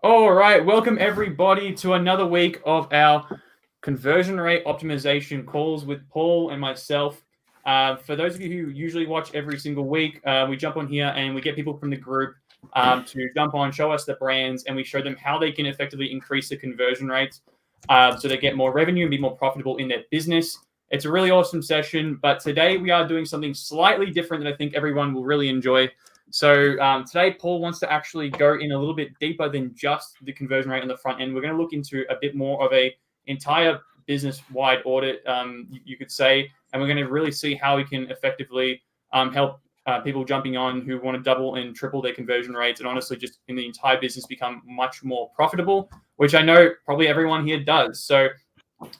All right, welcome everybody to another week of our conversion rate optimization calls with Paul and myself. For those of you who usually watch every single week, we jump on here and we get people from the group to jump on, show us the brands, and we show them how they can effectively increase the conversion rates so they get more revenue and be more profitable in their business. It's a really awesome session, but today we are doing something slightly different that I think everyone will really enjoy. So today, Paul wants to actually go in a little bit deeper than just the conversion rate on the front end. We're going to look into a bit more of a entire business-wide audit, you could say, and we're going to really see how we can effectively help people jumping on who want to double and triple their conversion rates, and honestly, just in the entire business become much more profitable, which I know probably everyone here does. So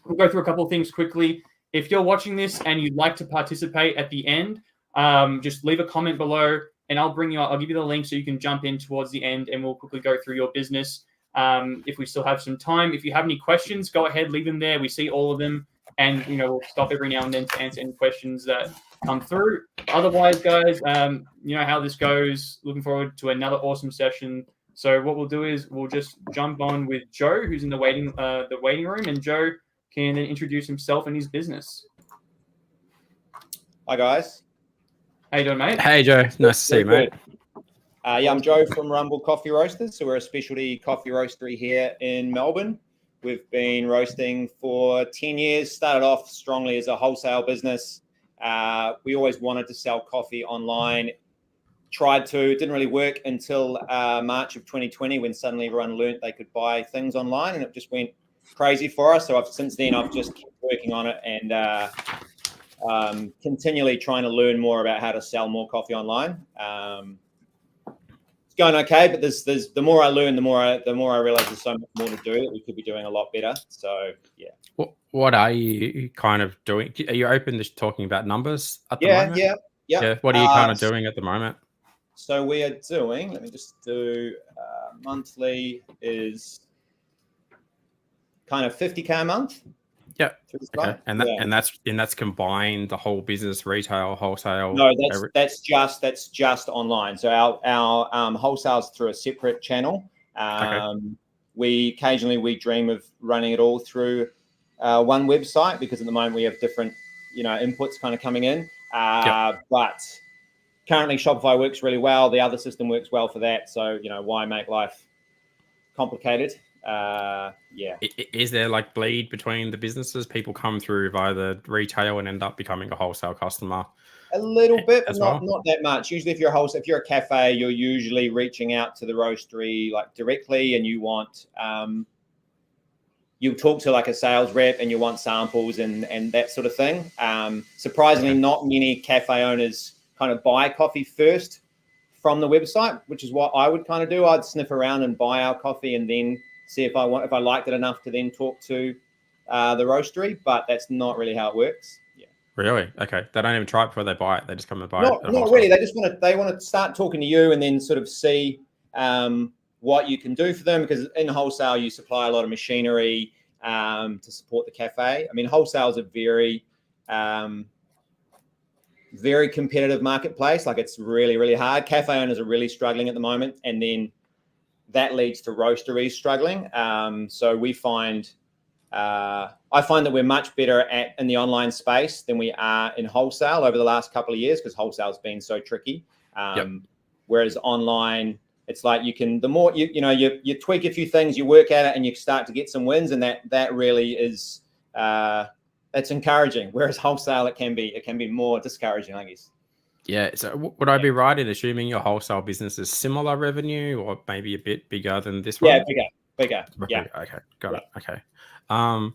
we'll go through a couple of things quickly. If you're watching this and you'd like to participate at the end, just leave a comment below. And I'll give you the link so you can jump in towards the end and we'll quickly go through your business if we still have some time. If you have any questions, go ahead, leave them there. We see all of them. And, we'll stop every now and then to answer any questions that come through. Otherwise, guys, you know how this goes. Looking forward to another awesome session. So what we'll do is we'll just jump on with Joe, who's in the waiting room. And Joe can then introduce himself and his business. Hi, guys. How you doing, mate? Hey, Joe. Nice to see you, mate. I'm Joe from Rumble Coffee Roasters. So we're a specialty coffee roastery here in Melbourne. We've been roasting for 10 years, started off strongly as a wholesale business. We always wanted to sell coffee online. Tried to, it didn't really work until March of 2020 when suddenly everyone learned they could buy things online and it just went crazy for us. So since then, I've just kept working on it and continually trying to learn more about how to sell more coffee online. It's going okay, but there's the more I learn, the more I realize there's so much more to do that we could be doing a lot better. So yeah. What are you kind of doing? Are you open to talking about numbers at the moment? Yeah. What are you kind of doing at the moment? So we are doing. Let me just do monthly is kind of 50K a month. Yeah. Okay. And that's combined the whole business, retail, wholesale. No, that's just online. So our wholesale's through a separate channel. We occasionally dream of running it all through one website because at the moment we have different inputs kind of coming in. But currently Shopify works really well. The other system works well for that. So why make life complicated? Is there like bleed between the businesses? People come through via the retail and end up becoming a wholesale customer? A little bit, but not that much. Usually if you're a cafe, you're usually reaching out to the roastery like directly and you want you talk to like a sales rep and you want samples and that sort of thing. Surprisingly, not many cafe owners kind of buy coffee first from the website, which is what I would kind of do. I'd sniff around and buy our coffee and then see if I liked it enough to then talk to the roastery, but that's not really how it works. Yeah. Really? Okay. They don't even try it before they buy it. They just come and buy it. Not really. They want to start talking to you and then sort of see what you can do for them, because in wholesale you supply a lot of machinery to support the cafe. I mean, wholesale is a very very competitive marketplace. Like it's really, really hard. Cafe owners are really struggling at the moment. And then that leads to roasteries struggling. So we find, I find that we're much better in the online space than we are in wholesale over the last couple of years because wholesale's been so tricky. Whereas online, it's like you can, the more you tweak a few things, you work at it and you start to get some wins. And that really is, it's encouraging. Whereas wholesale, it can be more discouraging, I guess. Yeah. So would I be right in assuming your wholesale business is similar revenue or maybe a bit bigger than this one? Yeah, bigger. Yeah. Okay. Got it. Okay. All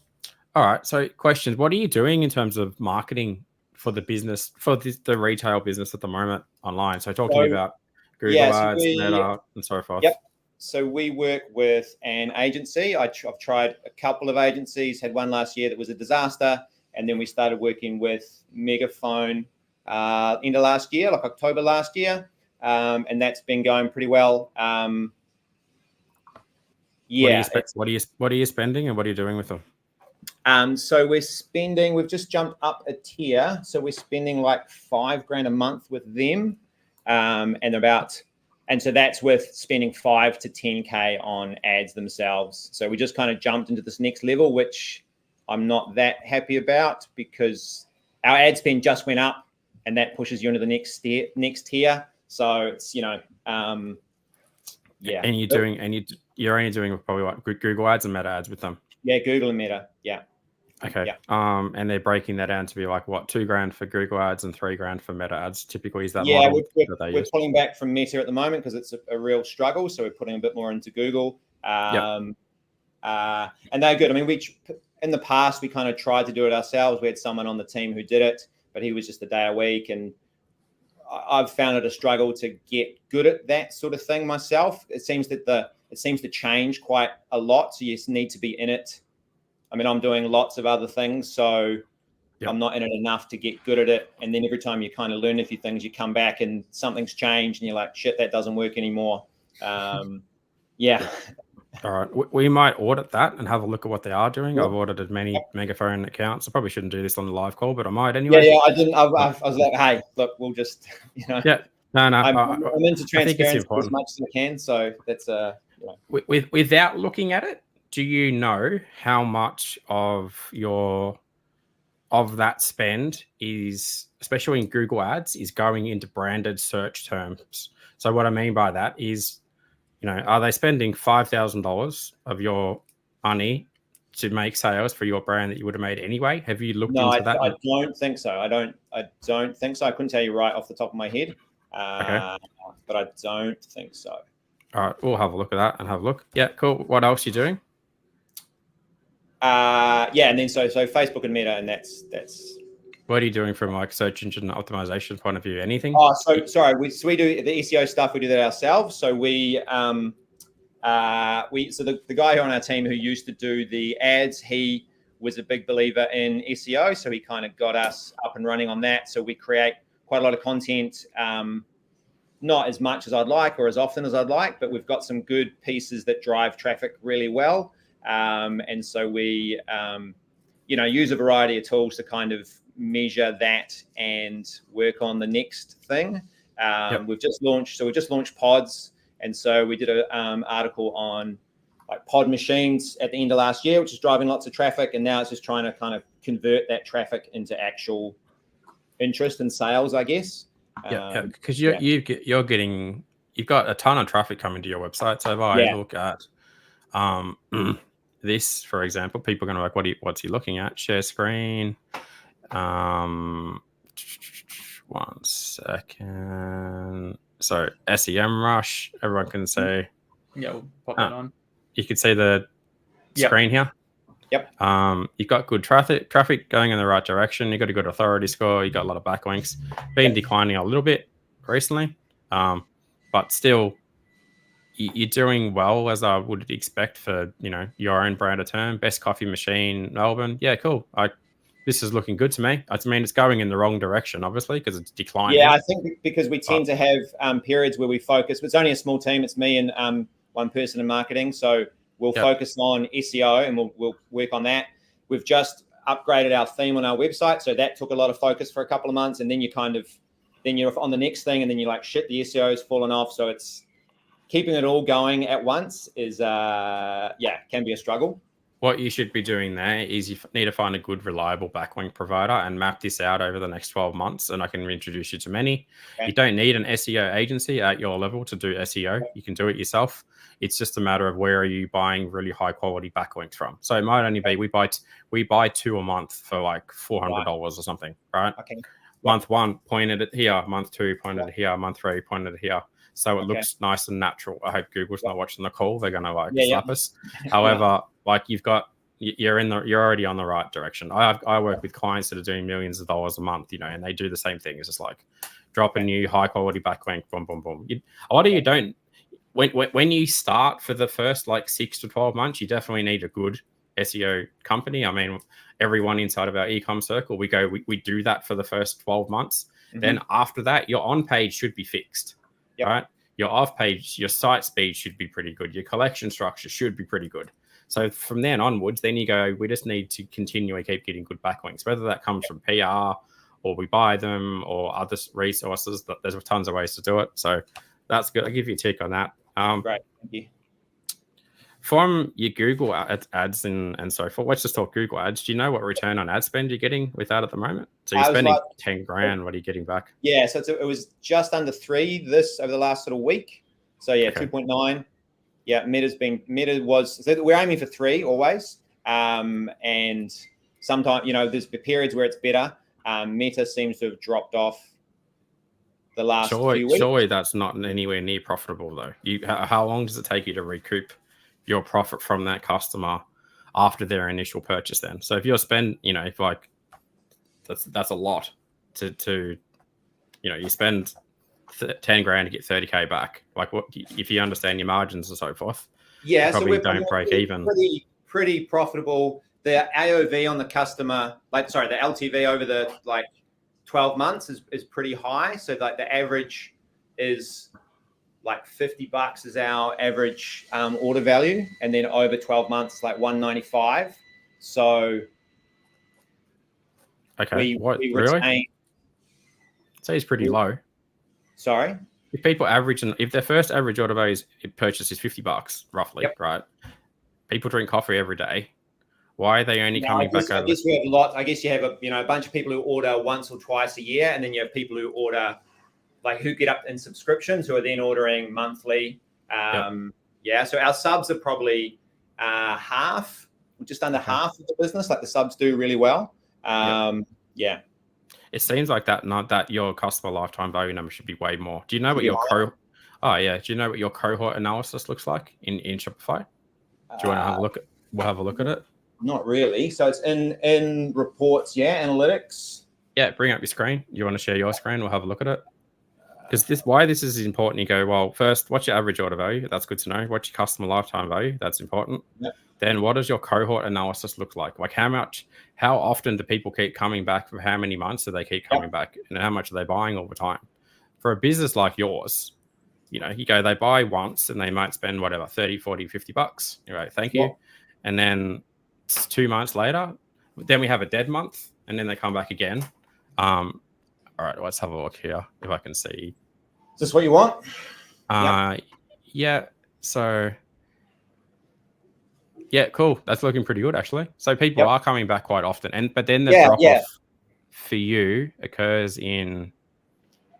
right. So questions. What are you doing in terms of marketing for the business, for the retail business at the moment online? So talking about Google Ads, Meta, and so forth. Yep. So we work with an agency. I've tried a couple of agencies, had one last year that was a disaster. And then we started working with Megaphone end of last year, like October last year. And that's been going pretty well. Yeah. What are you spending and what are you doing with them? So we've just jumped up a tier. So we're spending like $5,000 a month with them. And about And so that's with spending 5 to 10K on ads themselves. So we just kind of jumped into this next level, which I'm not that happy about, because our ad spend just went up, and that pushes you into the next tier. So it's, yeah. And you're only doing probably what, Google ads and Meta ads with them? Yeah, Google and Meta. Yeah. Okay. Yeah. And they're breaking that down to be like what, $2,000 for Google ads and $3,000 for Meta ads. Typically, is that model that they we're use? pulling back from Meta at the moment because it's a real struggle. So we're putting a bit more into Google. And they're good. I mean, in the past we kind of tried to do it ourselves. We had someone on the team who did it, but he was just a day a week, and I've found it a struggle to get good at that sort of thing myself. It seems to change quite a lot, so you need to be in it. I mean, I'm doing lots of other things, so I'm not in it enough to get good at it. And then every time you kind of learn a few things, you come back and something's changed, and you're like, shit, that doesn't work anymore. Yeah. All right, we might audit that and have a look at what they are doing. I've audited many Megaphone accounts. I probably shouldn't do this on the live call, but I might anyway. Yeah, I didn't. I was like, hey, look, we'll just, Yeah, no. I'm into transparency as much as I can, so that's Without looking at it, do you know how much of that spend is, especially in Google ads, is going into branded search terms? So what I mean by that is, are they spending $5,000 of your money to make sales for your brand that you would have made anyway? Have you looked into that? I don't think so. I don't think so. I couldn't tell you right off the top of my head. Okay. But I don't think so. All right, we'll have a look at that and have a look. Yeah, cool. What else are you doing? And then so Facebook and Meta, and that's. What are you doing from like search engine optimization point of view? Anything? Oh, so sorry. We do the SEO stuff. We do that ourselves. So the guy on our team who used to do the ads, he was a big believer in SEO. So he kind of got us up and running on that. So we create quite a lot of content, not as much as I'd like or as often as I'd like, but we've got some good pieces that drive traffic really well. And so we, use a variety of tools to kind of measure that and work on the next thing. We've just launched pods. And so we did an article on like pod machines at the end of last year, which is driving lots of traffic. And now it's just trying to kind of convert that traffic into actual interest and sales, I guess. Because you've got a ton of traffic coming to your website. So if I look at this, for example, people are going to be like, what's he looking at? Share screen. 1 second. So SEM rush, everyone can say. Yeah, we'll pop that on. You could see the screen here. Yep. You've got good traffic going in the right direction. You've got a good authority score. You've got a lot of backlinks. Been declining a little bit recently, but still, you're doing well, as I would expect for your own brand of term. Best coffee machine, Melbourne. Yeah, cool. This is looking good to me. I mean, it's going in the wrong direction, obviously, because it's declining. Yeah, I think because we tend to have periods where we focus. It's only a small team. It's me and one person in marketing. So we'll focus on SEO and we'll work on that. We've just upgraded our theme on our website. So that took a lot of focus for a couple of months. And then you're on the next thing. And then you're like, shit, the SEO has fallen off. So it's keeping it all going at once can be a struggle. What you should be doing there is you need to find a good, reliable backlink provider and map this out over the next 12 months. And I can introduce you to many. Okay. You don't need an SEO agency at your level to do SEO. You can do it yourself. It's just a matter of where are you buying really high quality backlinks from. So it might only be we buy 2 a month for like $400 or something, right? Okay. Month 1 pointed it here, month 2 pointed it here, month 3 pointed it here. So it looks nice and natural. I hope Google's not watching the call. They're going to slap us. However, you're already on the right direction. I work with clients that are doing millions of dollars a month, and they do the same thing. It's just like drop a new high quality backlink, boom, boom, boom. A lot of you don't. When you start for the first 6 to 12 months, you definitely need a good SEO company. I mean, everyone inside of our ecom circle, we do that for the first 12 months. Mm-hmm. Then after that, your on page should be fixed. Yep. Right? Your off page, your site speed should be pretty good. Your collection structure should be pretty good. So from then onwards, then you go, we just need to continually keep getting good backlinks, whether that comes from PR or we buy them or other resources. There's tons of ways to do it. So That's good. I'll give you a tick on that. Great, thank you. From your Google ads and so forth, let's just talk Google ads. Do you know what return on ad spend you're getting with that at the moment? So you're spending 10 grand. What are you getting back? Yeah, so it was just under 3 over the last sort of week. So yeah, okay. 2.9. Yeah, so we're aiming for 3 always. And sometimes, there's periods where it's better. Meta seems to have dropped off the last few weeks. Surely that's not anywhere near profitable though. How long does it take you to recoup your profit from that customer after their initial purchase then? So if you're that's a lot to you spend 10 grand to get 30K back. Like, what if you understand your margins and so forth? Yeah, so we don't break even. Pretty profitable. The AOV on the customer, the LTV over the 12 months is pretty high. So the average is $50 is our average order value, and then over 12 months it's $195. So okay, we retain. Really? So it's pretty low. Sorry. If people average, and if their first average order value purchase is $50 roughly, yep. Right? People drink coffee every day. Why are they only coming back over? I guess we have a lot. I guess you have a bunch of people who order once or twice a year, and then you have people who order who get up in subscriptions who are then ordering monthly. Yeah, so our subs are probably half, just under half of the business. The subs do really well. Yeah. It seems like that your customer lifetime value number should be way more. Do you know what your do you know what your cohort analysis looks like in Shopify? Do you want to have a look at? We'll have a look at it. Not really. So it's in reports, analytics. Yeah, bring up your screen. You want to share your screen? We'll have a look at it. Because why this is important, you go, well, first, what's your average order value? That's good to know. What's your customer lifetime value? That's important. Yep. Then what does your cohort analysis look like? How often do people keep coming back? For how many months do they keep coming back? And how much are they buying all the time? For a business like yours, you go, they buy once and they might spend whatever, 30, 40, $50. You're right, thank you. And then 2 months later, then we have a dead month and then they come back again. All right, let's have a look here if I can see. Is this what you want? Yeah. So, yeah, cool. That's looking pretty good, actually. So people are coming back quite often, but then the drop off for you occurs in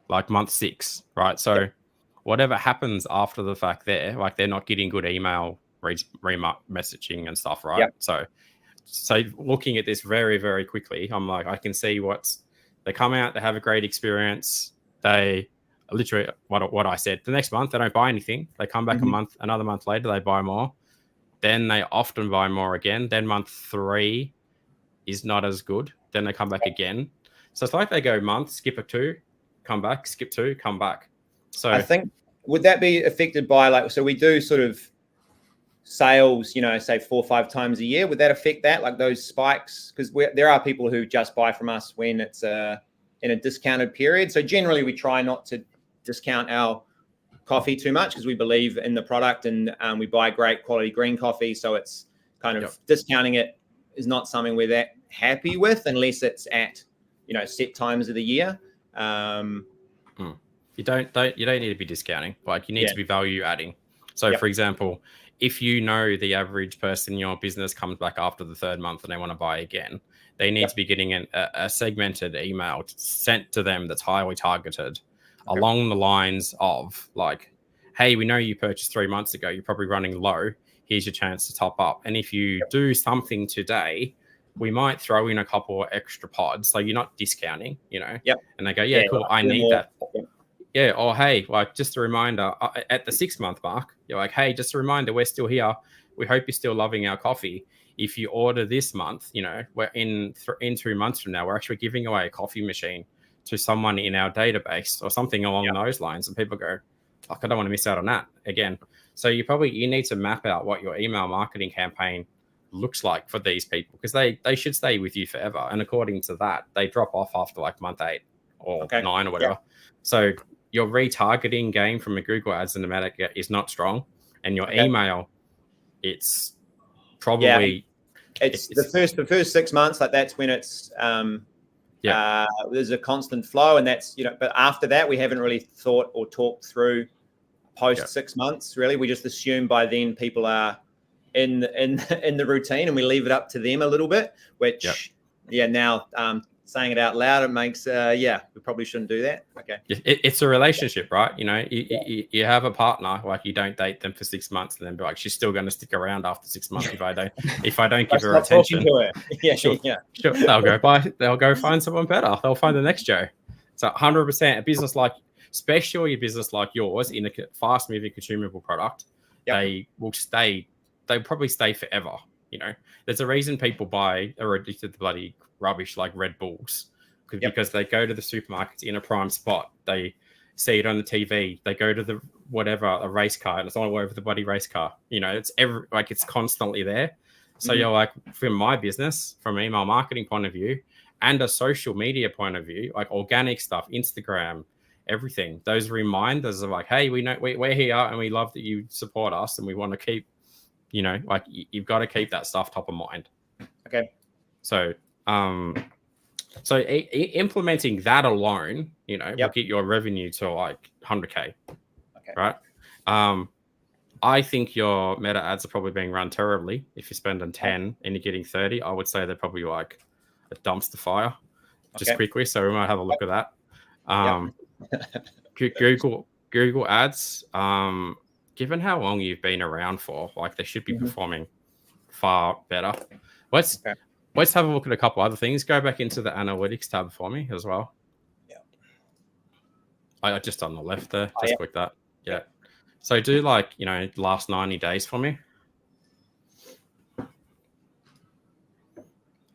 month 6, right? So whatever happens after the fact there, they're not getting good email messaging and stuff, right? Yep. So looking at this very, very quickly, I'm I can see they come out, they have a great experience. They literally what I said. The next month, they don't buy anything. They come back another month later, they buy more. Then they often buy more again. Then month 3 is not as good. Then they come back again. So it's they go month, skip a 2, come back, skip 2, come back. So I think, would that be affected by so we do sort of sales, say 4 or 5 times a year? Would that affect that, those spikes? Because there are people who just buy from us when it's in a discounted period. So generally we try not to discount our coffee too much because we believe in the product, and we buy great quality green coffee. So it's kind of discounting it is not something we're that happy with unless it's at set times of the year. You don't need to be discounting. You need to be value adding. So for example, if the average person in your business comes back after the 3rd month and they want to buy again, they need to be getting a segmented email sent to them that's highly targeted along the lines of hey, we know you purchased 3 months ago. You're probably running low. Here's your chance to top up. And if you do something today, we might throw in a couple of extra pods. So you're not discounting, And they go, cool. I need that. Yeah. Or hey, just a reminder at the 6 month mark, you're hey, just a reminder, we're still here. We hope you're still loving our coffee. If you order this month, we're in 2 months from now, we're actually giving away a coffee machine to someone in our database or something along those lines. And people go, I don't want to miss out on that again. So you need to map out what your email marketing campaign looks like for these people, because they should stay with you forever. And according to that, they drop off after month 8 or 9 or whatever. So your retargeting game from a Google Ads and Automatic is not strong, and your email, it's probably it's the first 6 months. That's when it's there's a constant flow, and that's but after that we haven't really thought or talked through post 6 months. Really, we just assume by then people are in the routine, and we leave it up to them a little bit. Which, now saying it out loud, it makes we probably shouldn't do that. Okay, it's a relationship, right? You have a partner, like you don't date them for 6 months and then be like, she's still going to stick around after 6 months if I don't give her attention. To her. Sure. They'll go find someone better. They'll find the next Joe. So 100% a business like, especially a business like yours in a fast moving consumable product, they will stay. They'll probably stay forever. There's a reason people are addicted to bloody rubbish like Red Bulls, because they go to the supermarkets in a prime spot. They see it on the TV. They go to a race car, and it's all over the bloody race car. It's it's constantly there. So you're like, from my business, from an email marketing point of view, and a social media point of view, like organic stuff, Instagram, everything. Those reminders of like, hey, we know we're here, and we love that you support us, and we want to keep. You've got to keep that stuff top of mind. Okay. So, implementing that alone, will get your revenue to like 100K. Okay. Right. I think your meta ads are probably being run terribly. If you're spending 10 and you're getting 30, I would say they're probably like a dumpster fire. Just quickly, so we might have a look at that. Google ads. Given how long you've been around for, like they should be performing far better. Let's have a look at a couple other things. Go back into the analytics tab for me as well. Yeah. I just on the left there. Just click that. Yeah. So do like, last 90 days for me.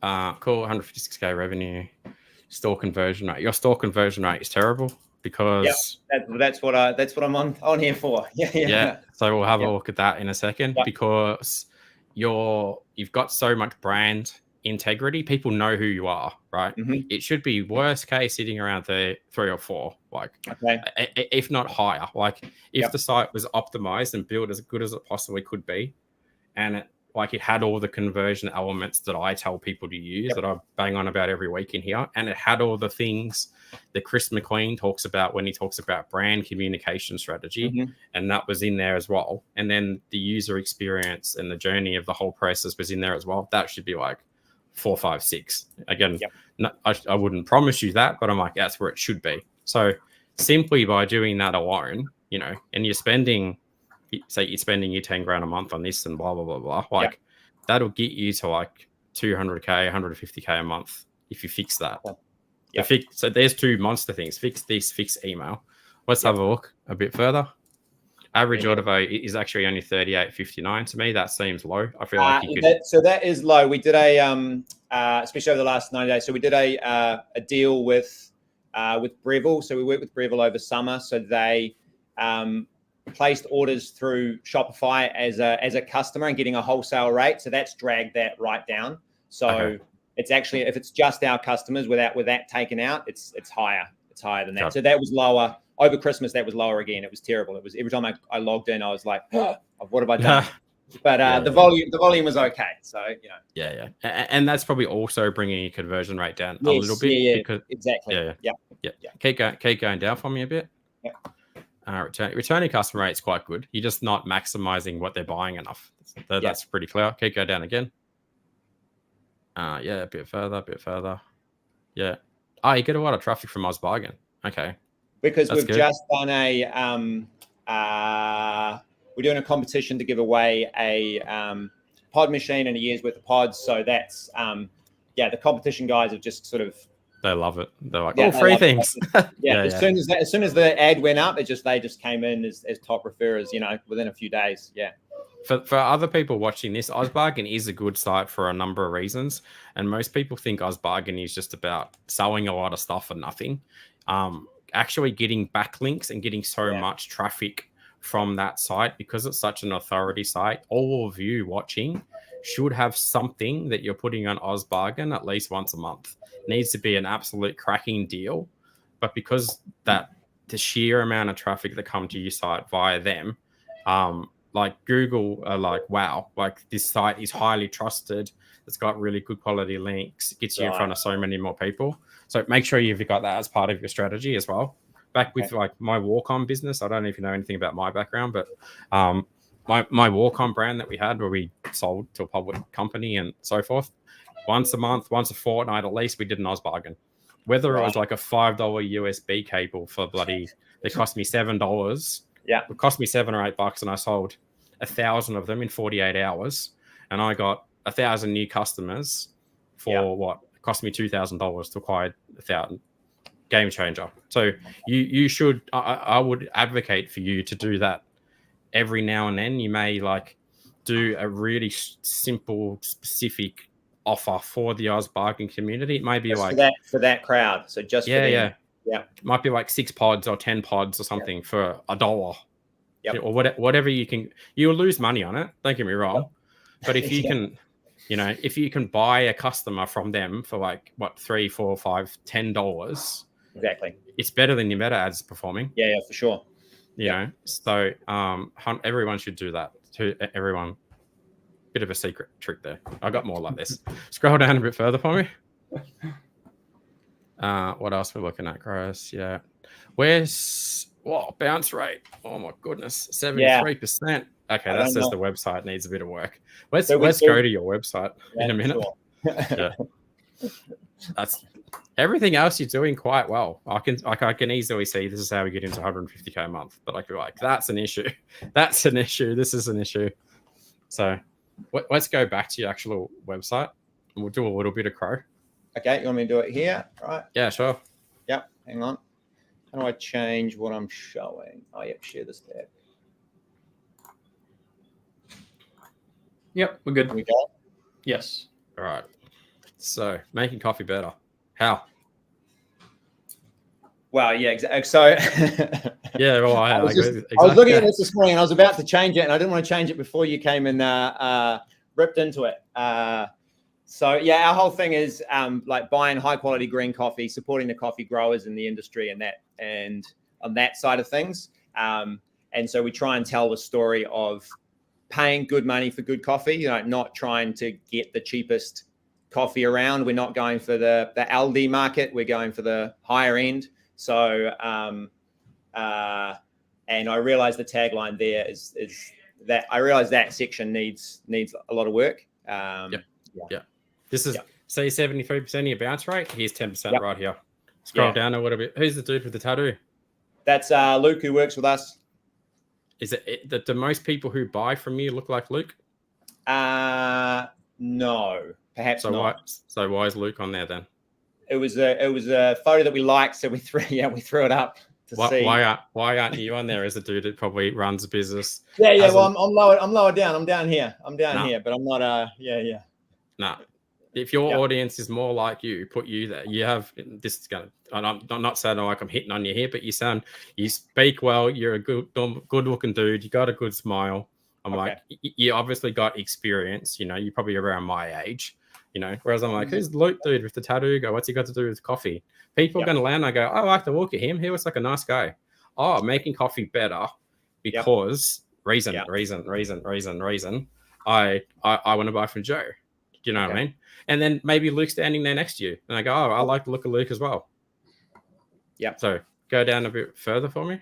Cool. 156K revenue. Store conversion rate. Your store conversion rate is terrible. Because that's what I'm on here for. Yeah. So we'll have a look at that in a second because you've got so much brand integrity. People know who you are, right? It should be worst case sitting around there 3 or 4, if not higher. Like if the site was optimized and built as good as it possibly could be, and it had all the conversion elements that I tell people to use that I bang on about every week in here. And it had all the things that Chris McQueen talks about when he talks about brand communication strategy. And that was in there as well. And then the user experience and the journey of the whole process was in there as well. That should be like 4, 5, 6. Again, I wouldn't promise you that, but I'm like, that's where it should be. So simply by doing that alone, and you're spending your 10 grand a month on this and blah, blah, blah, blah. That'll get you to like 200K, 150K a month if you fix that. So there's 2 monster things. Fix this, fix email. Let's have a look a bit further. Average order value is actually only 38.59 to me. That seems low. I feel like you could. So that is low. We did especially over the last 90 days. So we did a deal with Breville. So we worked with Breville over summer. So they placed orders through Shopify as a customer and getting a wholesale rate. So that's dragged that right down. So it's actually, if it's just our customers with that taken out, it's higher. It's higher than that. Got So that was lower over Christmas. That was lower again. It was terrible. It was every time I logged in, I was like, oh, what have I done? But the volume was okay. So Yeah. And that's probably also bringing your conversion rate down a little bit. Yeah. Because, exactly. Yeah. Keep going down for me a bit. Yeah. Returning customer rate is quite good. You're just not maximizing what they're buying enough. That's pretty clear. Keep going down again. A bit further. Yeah. You get a lot of traffic from OzBargain. Okay. Because That's we've good. just done we're doing a competition to give away a pod machine and a year's worth of pods. So that's the competition guys have just sort of, they love it. They're like, free things. As soon as the ad went up, they just came in as top referrers, within a few days. Yeah. For other people watching this, OzBargain is a good site for a number of reasons. And most people think OzBargain is just about selling a lot of stuff for nothing. Actually getting backlinks and getting so much traffic from that site, because it's such an authority site, all of you watching should have something that you're putting on OzBargain at least once a month. It needs to be an absolute cracking deal. But because the sheer amount of traffic that come to your site via them, like Google are like, wow, like this site is highly trusted. It's got really good quality links. It gets you in front of so many more people. So make sure you've got that as part of your strategy as well. back with like my walk-on business. I don't know if you know anything about my background, but my walk-on brand that we had where we sold to a public company and so forth, once a month, once a fortnight at least, we did an Oz bargain. Whether it was like a $5 USB cable for it cost me $7. Yeah. It cost me $7 or $8, and I sold 1,000 of them in 48 hours. And I got 1,000 new customers for what? It cost me $2,000 to acquire 1,000. Game changer. So you should, I would advocate for you to do that every now and then. You may like do a really simple, specific offer for the Oz bargain community. It may be just like for that crowd. So just for them. Yeah. It might be like 6 pods or 10 pods or something for $1. Yep. Or whatever you can. You'll lose money on it. Don't get me wrong. But if you can, if you can buy a customer from them for like what, $3, $4, $5, $10. Exactly. It's better than your meta ads performing. Yeah, for sure. You know, so everyone should do that. To everyone, bit of a secret trick there. I got more like this. Scroll down a bit further for me. What else we're looking at, Chris? Yeah, where's bounce rate? Oh my goodness, 73%. Okay, that says the website needs a bit of work. Let's go to your website in a minute. Sure. Yeah, that's everything else you're doing quite well. I can easily see this is how we get into 150K a month. But I feel like that's an issue. That's an issue. This is an issue. So let's go back to your actual website and we'll do a little bit of Crow. Okay, you want me to do it here? Right. Yeah, sure. Yep. Hang on. How do I change what I'm showing? Oh, yep. Share this tab. Yep, we're good. We go. Yes. All right. So making coffee better. How? Well, yeah, exactly. So, yeah, well, I was looking at this morning, and I was about to change it, and I didn't want to change it before you came and ripped into it. So, yeah, our whole thing is like buying high quality green coffee, supporting the coffee growers in the industry, and on that side of things. And so we try and tell the story of paying good money for good coffee. Not trying to get the cheapest coffee around. We're not going for the Aldi market. We're going for the higher end. So, and I realize the tagline there is that I realize that section needs a lot of work. Yeah. This is say 73% of your bounce rate. Here's 10% right here. Scroll down a little bit. Who's the dude with the tattoo? That's Luke, who works with us. Is it that the most people who buy from you look like Luke? No, perhaps not. Why is Luke on there then? It was a photo that we liked, so we threw it up to see. Why aren't you on there as a dude that probably runs a business? Yeah. Well, I'm lower down. I'm down here. Here, but I'm not. Nah. If your audience is more like you, put you there. You have this is gonna. I'm not saying like I'm hitting on you here, but you speak well. You're a good looking dude. You got a good smile. I'm like, you obviously got experience. You're probably around my age. Whereas I'm like, who's the Luke dude with the tattoo? Go, what's he got to do with coffee? People are going to land. I go, I like to look at him. He looks like a nice guy. Oh, making coffee better because reason. I want to buy from Joe. Do you know what I mean? And then maybe Luke's standing there next to you. And I go, I like the look of Luke as well. Yeah. So go down a bit further for me.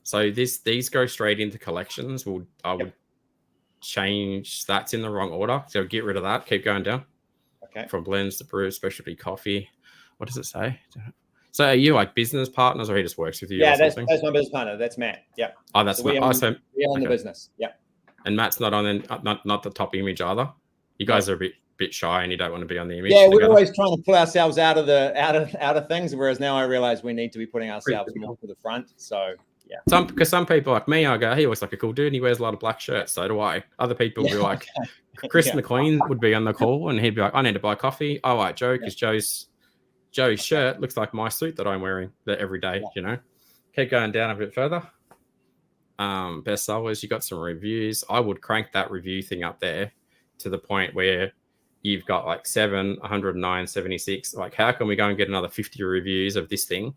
So these go straight into collections. I would change that's in the wrong order. So get rid of that. Keep going down. Okay. From blends to brew, specialty coffee. What does it say? So are you like business partners or he just works with you? Yeah, that's my business partner. That's Matt. Yeah. Oh, that's we own the business. Yeah. And Matt's not on not the top image either. You guys are a bit shy and you don't want to be on the image. Yeah, we're always trying to pull ourselves out of things, whereas now I realize we need to be putting ourselves more to the front. So yeah. Because some people like me, I go, he looks like a cool dude and he wears a lot of black shirts. So do I. Other people will be like, Chris McLean would be on the call and he'd be like, I need to buy coffee. I like Joe because Joe's shirt looks like my suit that I'm wearing every day, Keep going down a bit further. Best sellers, you got some reviews. I would crank that review thing up there to the point where you've got like 109, 76. Like, how can we go and get another 50 reviews of this thing?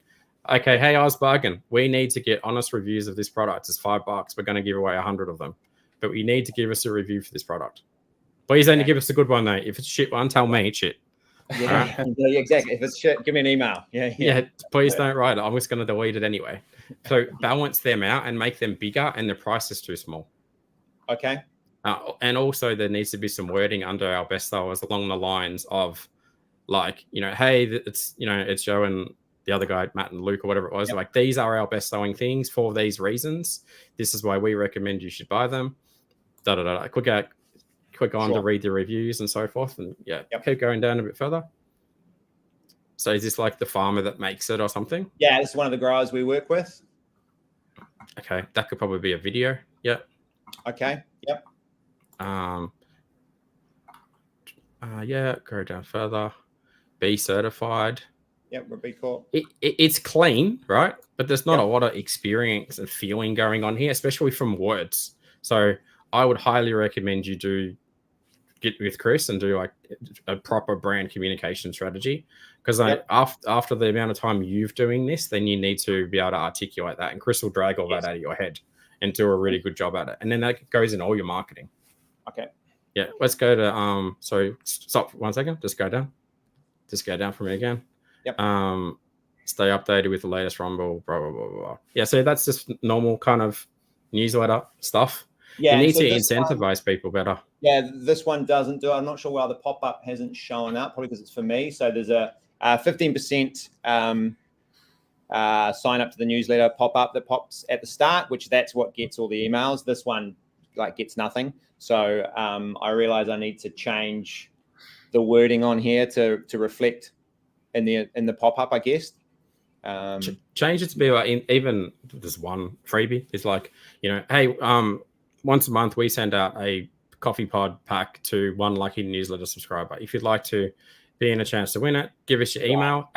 Okay, hey, I was bargain. We need to get honest reviews of this product. It's $5. We're going to give away 100 of them. But we need to give us a review for this product. Please only give us a good one, though. If it's a shit one, tell me it's shit. Yeah, yeah, exactly. If it's shit, give me an email. Yeah, please don't write it. I'm just going to delete it anyway. So balance them out and make them bigger, and the price is too small. Okay. And also there needs to be some wording under our best sellers along the lines of like, hey, it's Joe and the other guy, Matt and Luke or whatever it was. Yep. Like, these are our best selling things for these reasons. This is why we recommend you should buy them. Click on to read the reviews and so forth, and keep going down a bit further. So is this like the farmer that makes it or something? Yeah, this is one of the growers we work with. Okay, that could probably be a video. Yep. Okay. Yep. Go down further. Be certified. Yep, we're B Corp. It's clean, right? But there's not a lot of experience and feeling going on here, especially from words. So I would highly recommend you do get with Chris and do like a proper brand communication strategy, because after the amount of time you've doing this, then you need to be able to articulate that, and Chris will drag all that out of your head and do a really good job at it, and then that goes in all your marketing. Okay. Yeah, let's go to sorry, stop 1 second. Just go down for me again. Yep. Stay updated with the latest Rumble, blah blah blah blah. Yeah, so that's just normal kind of newsletter stuff. Yeah, you need to incentivize people better. Yeah, this one doesn't do it. I'm not sure why the pop-up hasn't shown up, probably because it's for me. So there's a 15% sign up to the newsletter pop-up that pops at the start, which that's what gets all the emails. This one gets nothing. So I realize I need to change the wording on here to reflect in the pop-up, I guess. Change it to be like, even there's one freebie. It's like, hey, once a month we send out a coffee pod pack to one lucky newsletter subscriber. If you'd like to be in a chance to win it, give us your email.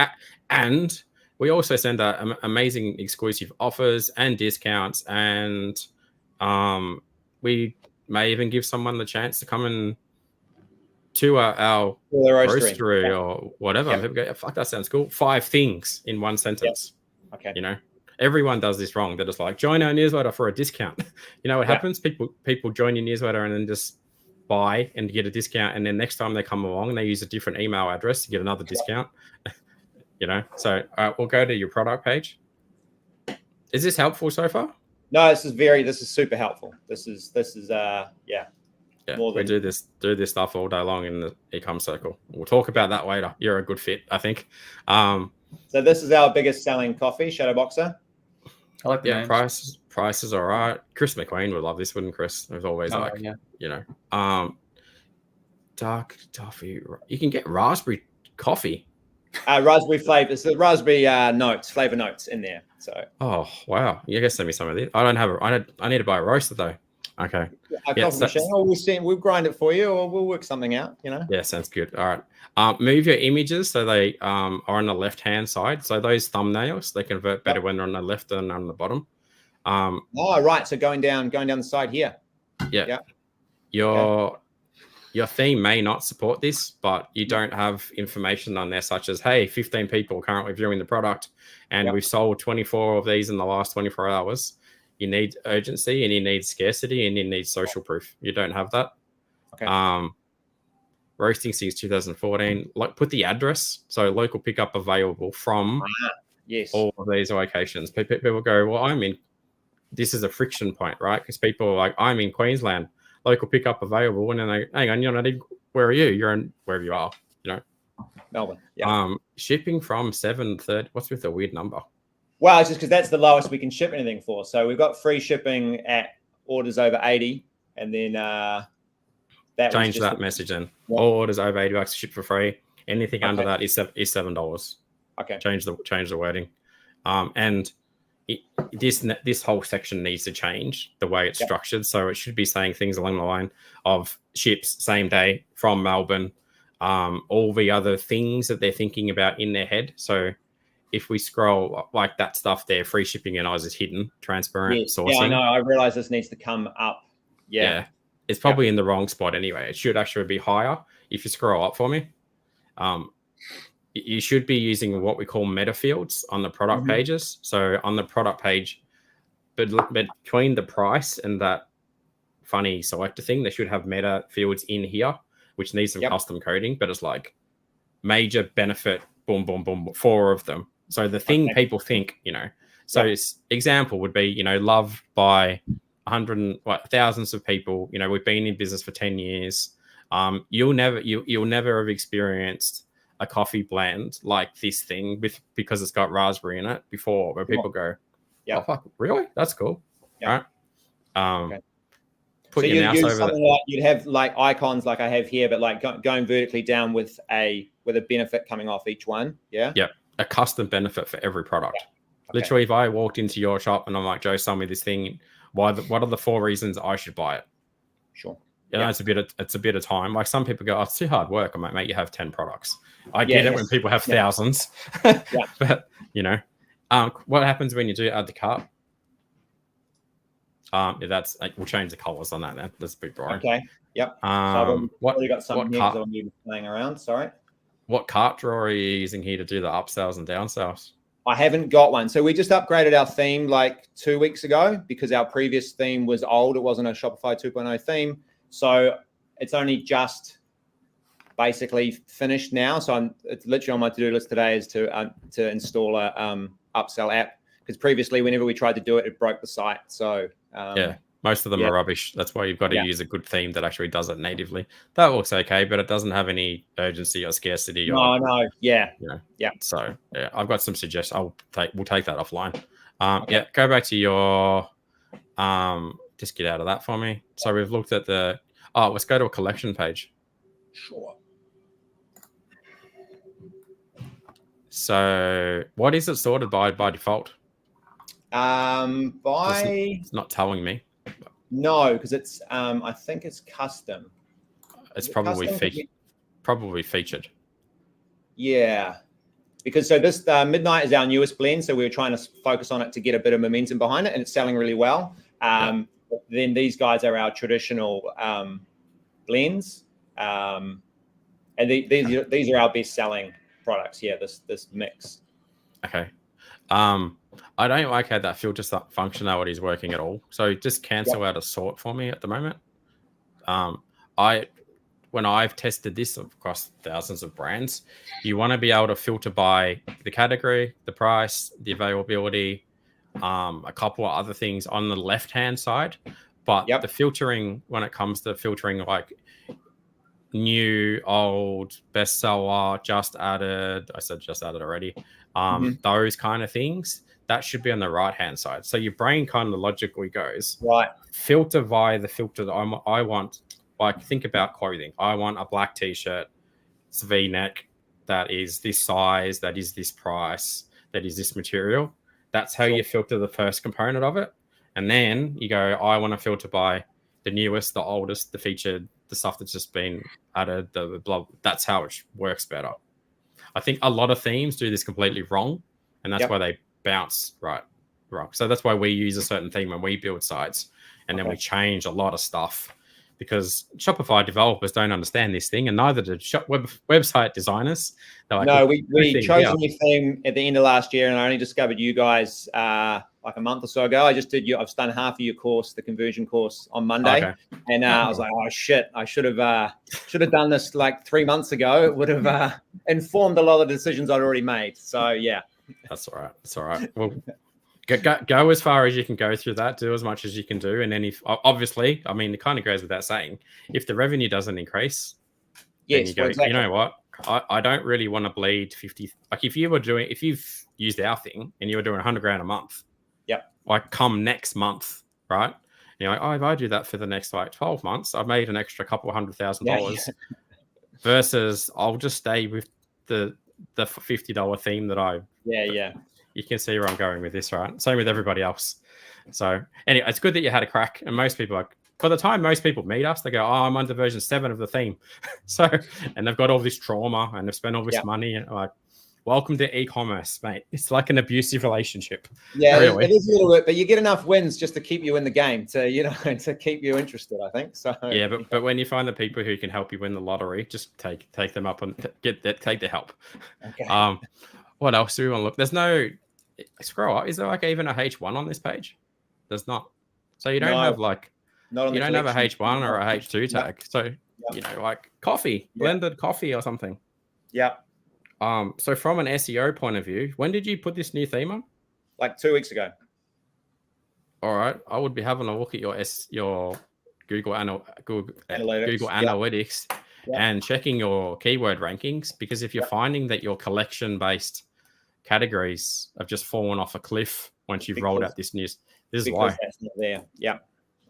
And we also send out amazing exclusive offers and discounts. And we may even give someone the chance to come and to our roastery or whatever. People go, fuck, that sounds cool. 5 things in one sentence. Okay. Everyone does this wrong. They're just like, join our newsletter for a discount. What happens? People join your newsletter and then just buy and get a discount. And then next time they come along, they use a different email address to get another discount. So we'll go to your product page. Is this helpful so far? No, this is super helpful. This is we do this stuff all day long in the e-com circle. We'll talk about that later. You're a good fit, I think. So this is our biggest selling coffee, Shadowboxer. I like the name. Price is all right. Chris McQueen would love this, wouldn't Chris? There's always dark coffee. You can get raspberry coffee. Raspberry flavor. It's the raspberry flavor notes in there. So. Oh wow! You guys send me some of this. I don't have I need to buy a roaster though. Okay. We'll grind it for you, or we'll work something out. Yeah, sounds good. All right. Move your images so they are on the left-hand side. So those thumbnails, they convert better when they're on the left than on the bottom. Right. So going down the side here. Yeah. Your theme may not support this, but you don't have information on there such as, hey, 15 people currently viewing the product, and we've sold 24 of these in the last 24 hours. You need urgency, and you need scarcity, and you need social proof. You don't have that. Okay. Roasting since 2014. Put the address, so local pickup available from all of these locations. People go, well, this is a friction point, right? Because people are like, I'm in Queensland, local pickup available, and then they, hang on, where are you? You're in wherever you are, Melbourne. Yeah. Shipping from 730. What's with the weird number? Well, it's just because that's the lowest we can ship anything for. So we've got free shipping at orders over 80, and then change that message then. All orders over $80 ship for free. Anything under that is $7. Okay. Change the wording, and this whole section needs to change the way it's structured. So it should be saying things along the line of ships same day from Melbourne. All the other things that they're thinking about in their head. So if we scroll like that stuff there, free shipping and ours is hidden, transparent sourcing. Yeah, I know. I realize this needs to come up. Yeah. It's probably in the wrong spot anyway. It should actually be higher. If you scroll up for me, you should be using what we call meta fields on the product pages. So on the product page, but between the price and that funny selector thing, they should have meta fields in here, which needs some custom coding, but it's like major benefit, boom, boom, boom, 4 of them. So the thing people think, so example would be, loved by thousands of people. We've been in business for 10 years. You'll never have experienced a coffee blend like this thing because it's got raspberry in it before, where people go, oh, fuck, really? That's cool. Right. So you'd use something like, you'd have like icons like I have here, but like going vertically down with a benefit coming off each one. Yeah. A custom benefit for every product. Literally, if I walked into your shop and I'm like, Joe, sell me this thing, what are the 4 reasons I should buy it? Sure. It's a bit of time. Like some people go, oh, it's too hard work. I might make you have 10 products. I get it when people have thousands. But what happens when you do add the cart? That's we'll change the colors on that. That's a bit boring. Okay. Yep. So I've already got some here because I'm playing around. Sorry. What cart drawer are you using here to do the upsells and downsells? I haven't got one. So we just upgraded our theme like 2 weeks ago because our previous theme was old. It wasn't a Shopify 2.0 theme. So it's only just basically finished now. So it's literally on my to-do list today is to install a upsell app, because previously whenever we tried to do it, it broke the site. So most of them are rubbish. That's why you've got to use a good theme that actually does it natively. That looks okay, but it doesn't have any urgency or scarcity. No. Yeah. So I've got some suggestions. We'll take that offline. Go back to your just get out of that for me. So we've looked at let's go to a collection page. Sure. So what is it sorted by default? It's not telling me. No, because it's I think it's custom. It's probably featured. Yeah, because so this Midnight is our newest blend, so we were trying to focus on it to get a bit of momentum behind it, and it's selling really well. Then these guys are our traditional blends, and these are our best selling products. Yeah, this mix. Okay. I don't like how that filter functionality is working at all. So just cancel out a sort for me at the moment. When I've tested this across thousands of brands, you want to be able to filter by the category, the price, the availability, a couple of other things on the left-hand side. But the filtering, when it comes to filtering like new, old, bestseller, just added, I said just added already, those kind of things, that should be on the right-hand side. So your brain kind of logically goes, filter via the filter that I want. Like, think about clothing. I want a black t-shirt, it's a V-neck, that is this size, that is this price, that is this material. That's how you filter the first component of it. And then you go, I want to filter by the newest, the oldest, the featured, the stuff that's just been added, the blah. That's how it works better. I think a lot of themes do this completely wrong, and that's why they bounce wrong. So that's why we use a certain theme when we build sites, and then we change a lot of stuff, because Shopify developers don't understand this thing, and neither do website designers. They're like, no, we chose a new theme at the end of last year, and I only discovered you guys like a month or so ago. I've done half of your course, the conversion course, on Monday, and I was like, oh shit, I should have done this like 3 months ago. It would have informed a lot of the decisions I'd already made. So yeah, that's all right. Well, go as far as you can go through that. Do as much as you can do, and then if obviously, I mean, it kind of goes without saying, if the revenue doesn't increase, then you go, you know what? I don't really want to bleed 50. Like if you've used our thing and you were doing 100 grand a month, like come next month, right? You're like, oh, if I do that for the next like 12 months, I've made an extra couple $100,000 versus I'll just stay with the $50 theme that you can see where I'm going with this, right? Same with everybody else. So anyway, it's good that you had a crack. And most people, like, by the time most people meet us, they go, oh, I'm under version 7 of the theme. And they've got all this trauma and they've spent all this money. And like, welcome to e-commerce, mate. It's like an abusive relationship. Yeah, really. It is a little bit, but you get enough wins just to keep you in the game, to keep you interested, I think. So yeah, but when you find the people who can help you win the lottery, just take them up and take the help. Okay. What else do we want to look? There's no scroll up. Is there like even a H1 on this page? There's not. So you don't have like you don't have a H1 or a H2 tag. So like coffee, blended coffee or something. Yeah. So from an SEO point of view, when did you put this new theme on? Like 2 weeks ago. All right, I would be having a look at your Google Analytics and checking your keyword rankings, because if you're finding that your collection-based categories have just fallen off a cliff once you've rolled out this news, this is why. That's not there. Yeah.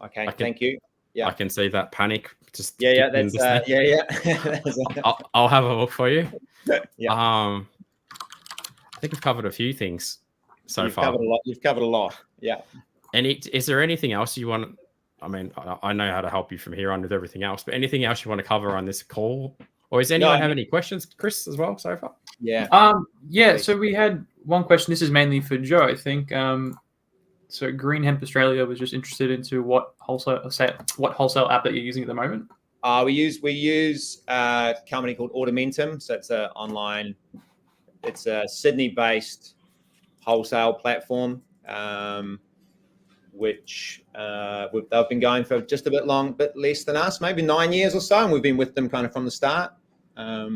Okay. Thank you. Yeah. I can see that panic. Just That's yeah. I'll have a look for you. Yeah. I think we've covered a few things so far. You've covered a lot. Yeah. Is there anything else you want? I mean, I know how to help you from here on with everything else, but anything else you want to cover on this call? Or does anyone have any questions, Chris, as well so far? Yeah. So we had one question. This is mainly for Joe, I think. So Green Hemp Australia was just interested into what wholesale app that you're using at the moment. We use a company called Audimentum. So it's a Sydney-based wholesale platform, which they've been going for just a bit less than us, maybe 9 years or so, and we've been with them kind of from the start. I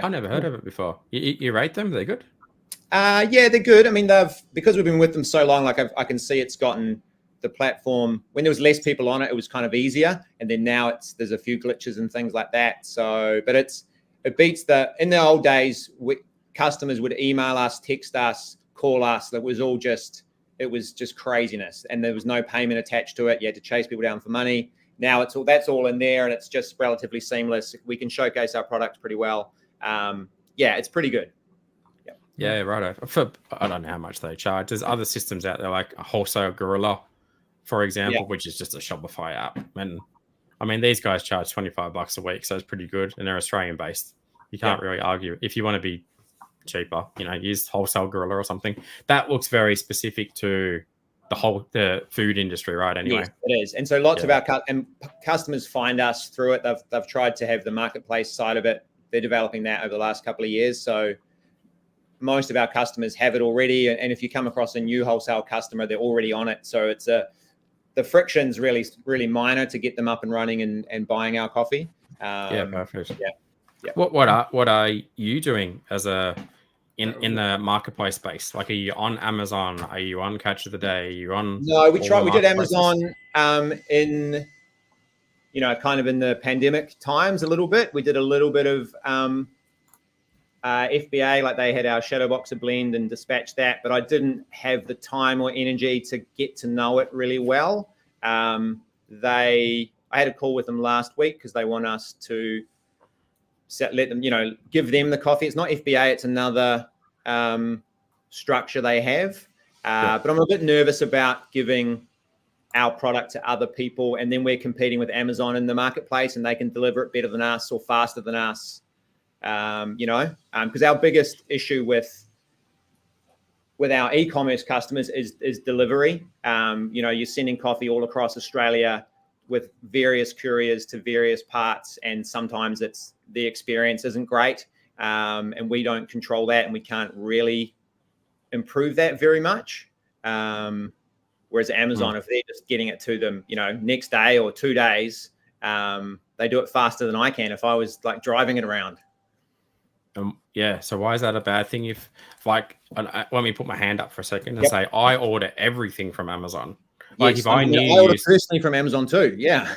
never heard of it before. You rate them? They're good? Yeah, they're good. I mean, because we've been with them so long, like I can see it's gotten the platform, when there was less people on it, it was kind of easier. And then now there's a few glitches and things like that. So, but it beats in the old days, customers would email us, text us, call us. It was just craziness. And there was no payment attached to it. You had to chase people down for money. Now that's all in there, and it's just relatively seamless. We can showcase our products pretty well. It's pretty good. Yeah, right. I don't know how much they charge. There's other systems out there like a Wholesale Gorilla, for example, which is just a Shopify app. And I mean, these guys charge $25 a week, so it's pretty good. And they're Australian based. You can't really argue. If you want to be cheaper, use Wholesale Gorilla or something. That looks very specific to the food industry, right? Anyway, yes, it is. And so lots of our customers find us through it. They've tried to have the marketplace side of it. They're developing that over the last couple of years. So most of our customers have it already. And if you come across a new wholesale customer, they're already on it. So the friction's really, really minor to get them up and running and buying our coffee. Perfect. Yeah. What are you doing in the marketplace space? Like, are you on Amazon? Are you on Catch of the Day? Are you on? No, we did Amazon in kind of in the pandemic times a little bit. We did a little bit of FBA, like they had our Shadow Boxer blend and dispatched that, but I didn't have the time or energy to get to know it really well. I had a call with them last week because they want us to let them, give them the coffee. It's not FBA, it's another structure they have. But I'm a bit nervous about giving our product to other people, and then we're competing with Amazon in the marketplace, and they can deliver it better than us or faster than us. Because our biggest issue with our e-commerce customers is delivery. You're sending coffee all across Australia with various couriers to various parts, and sometimes the experience isn't great, and we don't control that, and we can't really improve that very much. Whereas Amazon, if they're just getting it to them, next day or 2 days, they do it faster than I can if I was like driving it around. So why is that a bad thing? If let me put my hand up for a second and say I order everything from Amazon. Like, if I order personally from Amazon too. Yeah.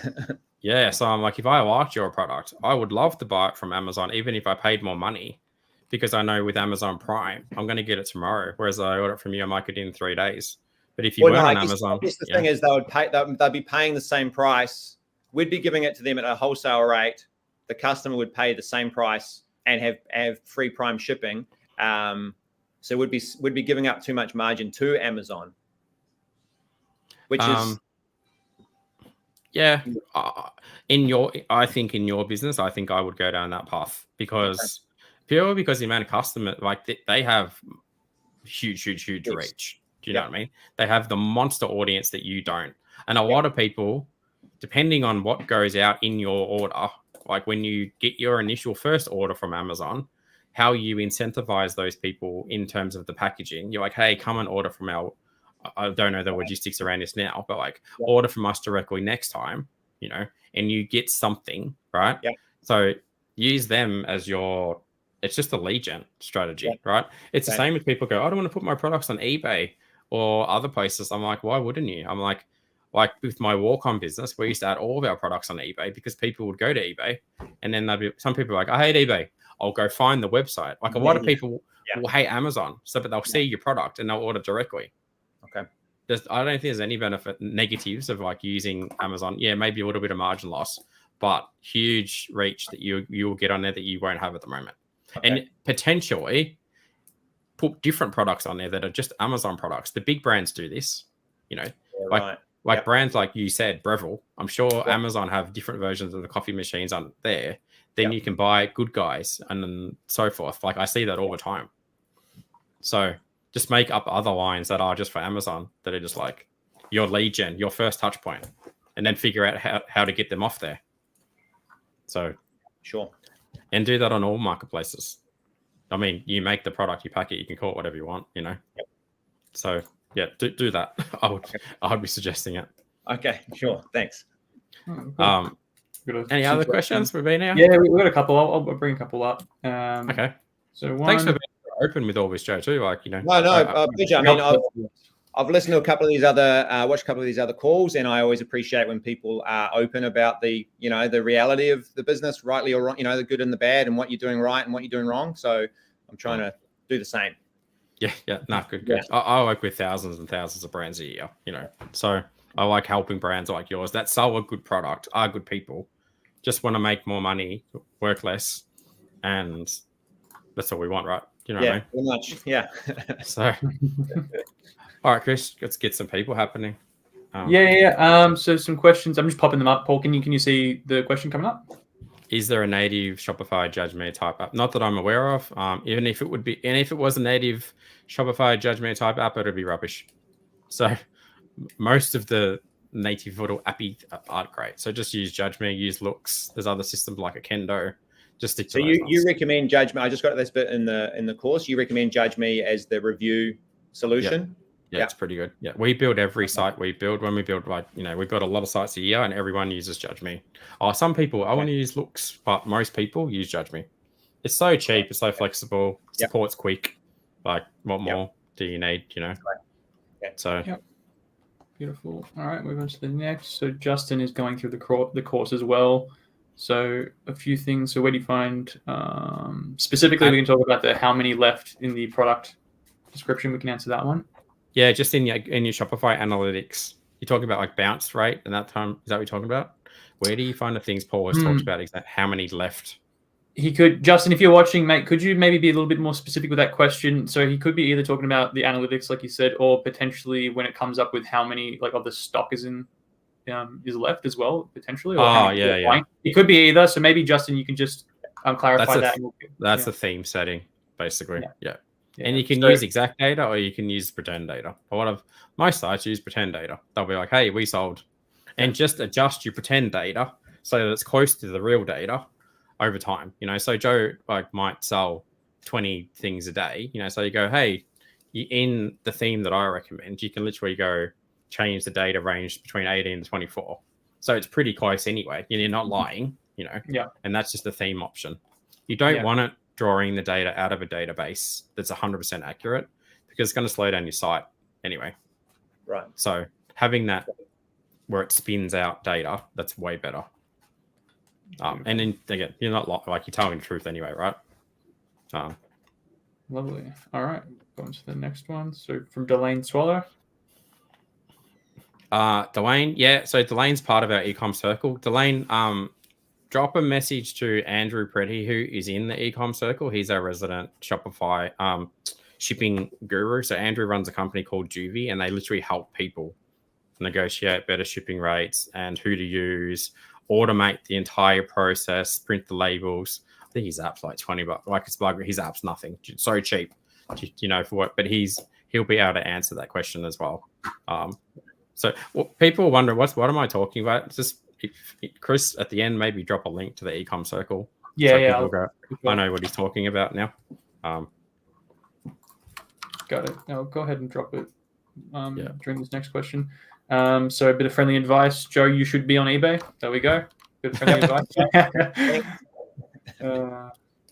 So I'm like, if I liked your product, I would love to buy it from Amazon, even if I paid more money, because I know with Amazon Prime, I'm going to get it tomorrow. Whereas I order it from you, I might get it in 3 days. But if you weren't on Amazon, the thing is, they'd be paying the same price. We'd be giving it to them at a wholesale rate. The customer would pay the same price and have free Prime shipping. So we'd be giving up too much margin to Amazon, which is I think in your business, I think I would go down that path purely because the amount of customers, like they have huge reach. Do you know what I mean? They have the monster audience that you don't. And a lot of people, depending on what goes out in your order, like when you get your initial first order from Amazon, how you incentivize those people in terms of the packaging. You're like, hey, come and order from I don't know the logistics around this now, but order from us directly next time, and you get something, right? Yeah. So use them as your It's just a lead gen strategy, Yeah. right? It's the Okay. same with people go, I don't want to put my products on eBay or other places. I'm like, why wouldn't you? I'm like with my walk-on business, we used to add all of our products on eBay because people would go to eBay, and then some people are like, I hate eBay. I'll go find the website. Like a lot of people will hate Amazon, but they'll see your product and they'll order directly. Okay. I don't think there's any negatives of like using Amazon. Yeah, maybe a little bit of margin loss, but huge reach that you will get on there that you won't have at the moment. Okay. And potentially put different products on there that are just Amazon products. The big brands do this, like brands like you said, Breville. I'm sure Amazon have different versions of the coffee machines on there. Then you can buy Good Guys and then so forth. Like I see that all the time. So just make up other lines that are just for Amazon that are just like your lead gen, your first touch point, and then figure out how to get them off there. So sure. And do that on all marketplaces. I mean, you make the product, you pack it, you can call it whatever you want, Yep. So yeah, do that. I would be suggesting it. Okay, sure. Thanks. Any other questions we've been here? Yeah, we've got a couple. I'll bring a couple up. Okay. So thanks for being open with all this, Joe, too. Like, No, pleasure. I mean, I've listened to a couple of these other, watched a couple of these other calls, and I always appreciate when people are open about the reality of the business, rightly or wrong, the good and the bad, and what you're doing right and what you're doing wrong. So I'm trying to do the same. Yeah. No, good. Yeah. I work with thousands and thousands of brands a year, so I like helping brands like yours that sell a good product, are good people, just want to make more money, work less, and that's all we want, right? What I mean? Pretty much. Yeah. So, all right, Chris, let's get some people happening. So some questions. I'm just popping them up. Paul, can you see the question coming up? Is there a native Shopify Judge Me type app? Not that I'm aware of. Even if it would be, and if it was a native Shopify Judge Me type app, it would be rubbish. So most of the native little appy aren't great. So just use Judge Me, use Looks. There's other systems like a Kendo. Just stick to so you recommend Judge Me. I just got this bit in the course. You recommend Judge Me as the review solution. Yeah, it's pretty good. Yeah, we build every site we build. When we build, we build a lot of sites a year, and everyone uses Judge Me. Some people I want to use Looks, but most people use Judge Me. It's so cheap. It's so flexible. Support's quick. Like, what more do you need? So. Beautiful. All right, move on to the next. So Justin is going through the course as well. So a few things. So where do you find specifically? We can talk about the how many left in the product description. We can answer that one. Yeah, just in your Shopify analytics, you're talking about like bounce rate, and that time is that what you're talking about? Where do you find the things Paul has talked about? Exactly how many left? He could, Justin, if you're watching, mate, could you maybe be a little bit more specific with that question? So he could be either talking about the analytics, like you said, or potentially when it comes up with how many of the stock is left as well, potentially. Or it could be either. So maybe Justin, you can just clarify that. That's the theme setting, basically. Yeah. And you can use exact data or you can use pretend data. A lot of my sites use pretend data. They'll be like, hey, we sold. And just adjust your pretend data so that it's close to the real data over time. So Joe might sell 20 things a day. So you go, hey, in the theme that I recommend, you can literally go change the data range between 18 to 24. So it's pretty close anyway. You're not lying, and that's just the theme option. You don't want it drawing the data out of a database that's 100% accurate because it's going to slow down your site anyway. Right. So having that where it spins out data, that's way better. And then again, you're not you're telling the truth anyway, right? Lovely. All right. Going to the next one. So from Delane Swallow. Delane, yeah. So Delane's part of our ecom circle. Delane, drop a message to Andrew Preddy, who is in the ecom circle. He's our resident Shopify shipping guru. So Andrew runs a company called Juvie, and they literally help people negotiate better shipping rates and who to use, automate the entire process, print the labels. I think his app's like $20. His app's nothing. It's so cheap, for what. But he'll be able to answer that question as well. So people wonder what am I talking about? It's just Chris at the end maybe drop a link to the ecom circle. I know what he's talking about now. Got it. Now go ahead and drop it during this next question. So a bit of friendly advice, Joe. You should be on eBay. There we go. Bit of friendly advice.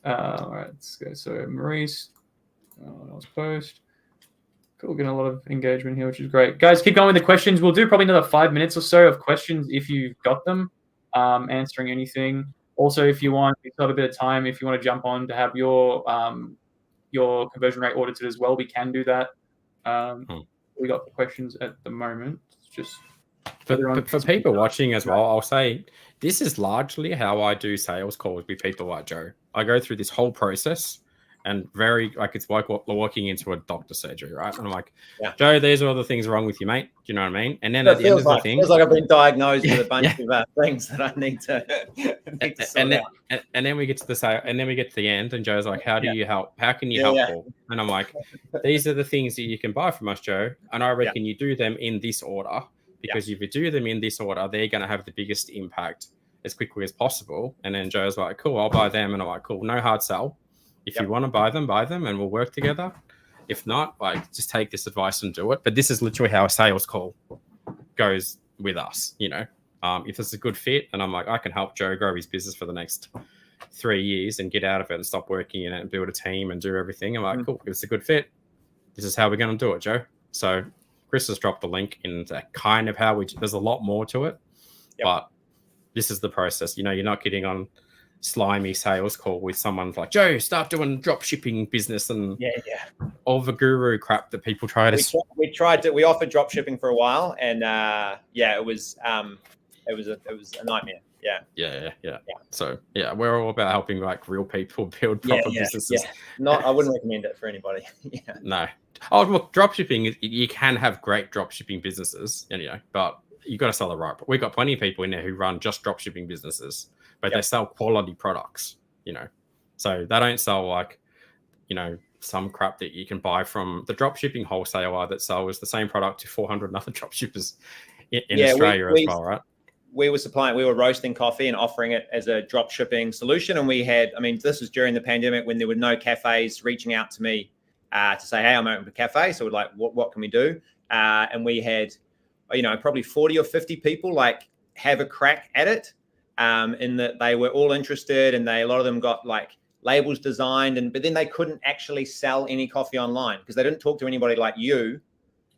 All right, let's go. So Maurice, let's post. Cool, getting a lot of engagement here, which is great. Guys, keep going with the questions. We'll do probably another 5 minutes or so of questions if you've got them, answering anything. Also, if you want, we've got a bit of time. If you want to jump on to have your conversion rate audited as well, we can do that. We got the questions at the moment. It's just for people watching as well, I'll say this is largely how I do sales calls with people like Joe. I go through this whole process and it's like walking into a doctor's surgery, right? And I'm like, Joe, these are all the things wrong with you, mate. Do you know what I mean? And then at the end of the thing, feels like I've been diagnosed with a bunch of things that I need to sort out. And then we get to the sale, and then we get to the end, and Joe's like, how do you help? How can you help? Paul? And I'm like, these are the things that you can buy from us, Joe. And I reckon you do them in this order, because if you do them in this order, they're going to have the biggest impact as quickly as possible. And then Joe's like, cool, I'll buy them. And I'm like, cool, no hard sell. If you want to buy them, and we'll work together. If not, like, just take this advice and do it. But this is literally how a sales call goes with us, you know. If it's a good fit, and I'm like, I can help Joe grow his business for the next 3 years and get out of it and stop working in it and build a team and do everything. I'm like, cool, if it's a good fit, this is how we're going to do it, Joe. So Chris has dropped the link into kind of how there's a lot more to it, but this is the process. You know, you're not getting on slimy sales call with someone like, Joe, start doing drop shipping business and all the guru crap that people try to. We offered drop shipping for a while, and it was a nightmare. Yeah. So we're all about helping like real people build proper businesses. I wouldn't recommend it for anybody. No. Oh, look, drop shipping, you can have great drop shipping businesses, you know, but you got to sell the right. We've got plenty of people in there who run just drop shipping businesses, but they sell quality products, you know. So they don't sell like, you know, some crap that you can buy from the drop shipping wholesaler that sells the same product to 400 other drop shippers in Australia as well, right? We were roasting coffee and offering it as a drop shipping solution. And this was during the pandemic when there were no cafes reaching out to me to say, hey, I'm open a cafe. So we're like, what can we do? And we had, probably 40 or 50 people like have a crack at it, in that they were all interested, and a lot of them got like labels designed, but then they couldn't actually sell any coffee online because they didn't talk to anybody like you.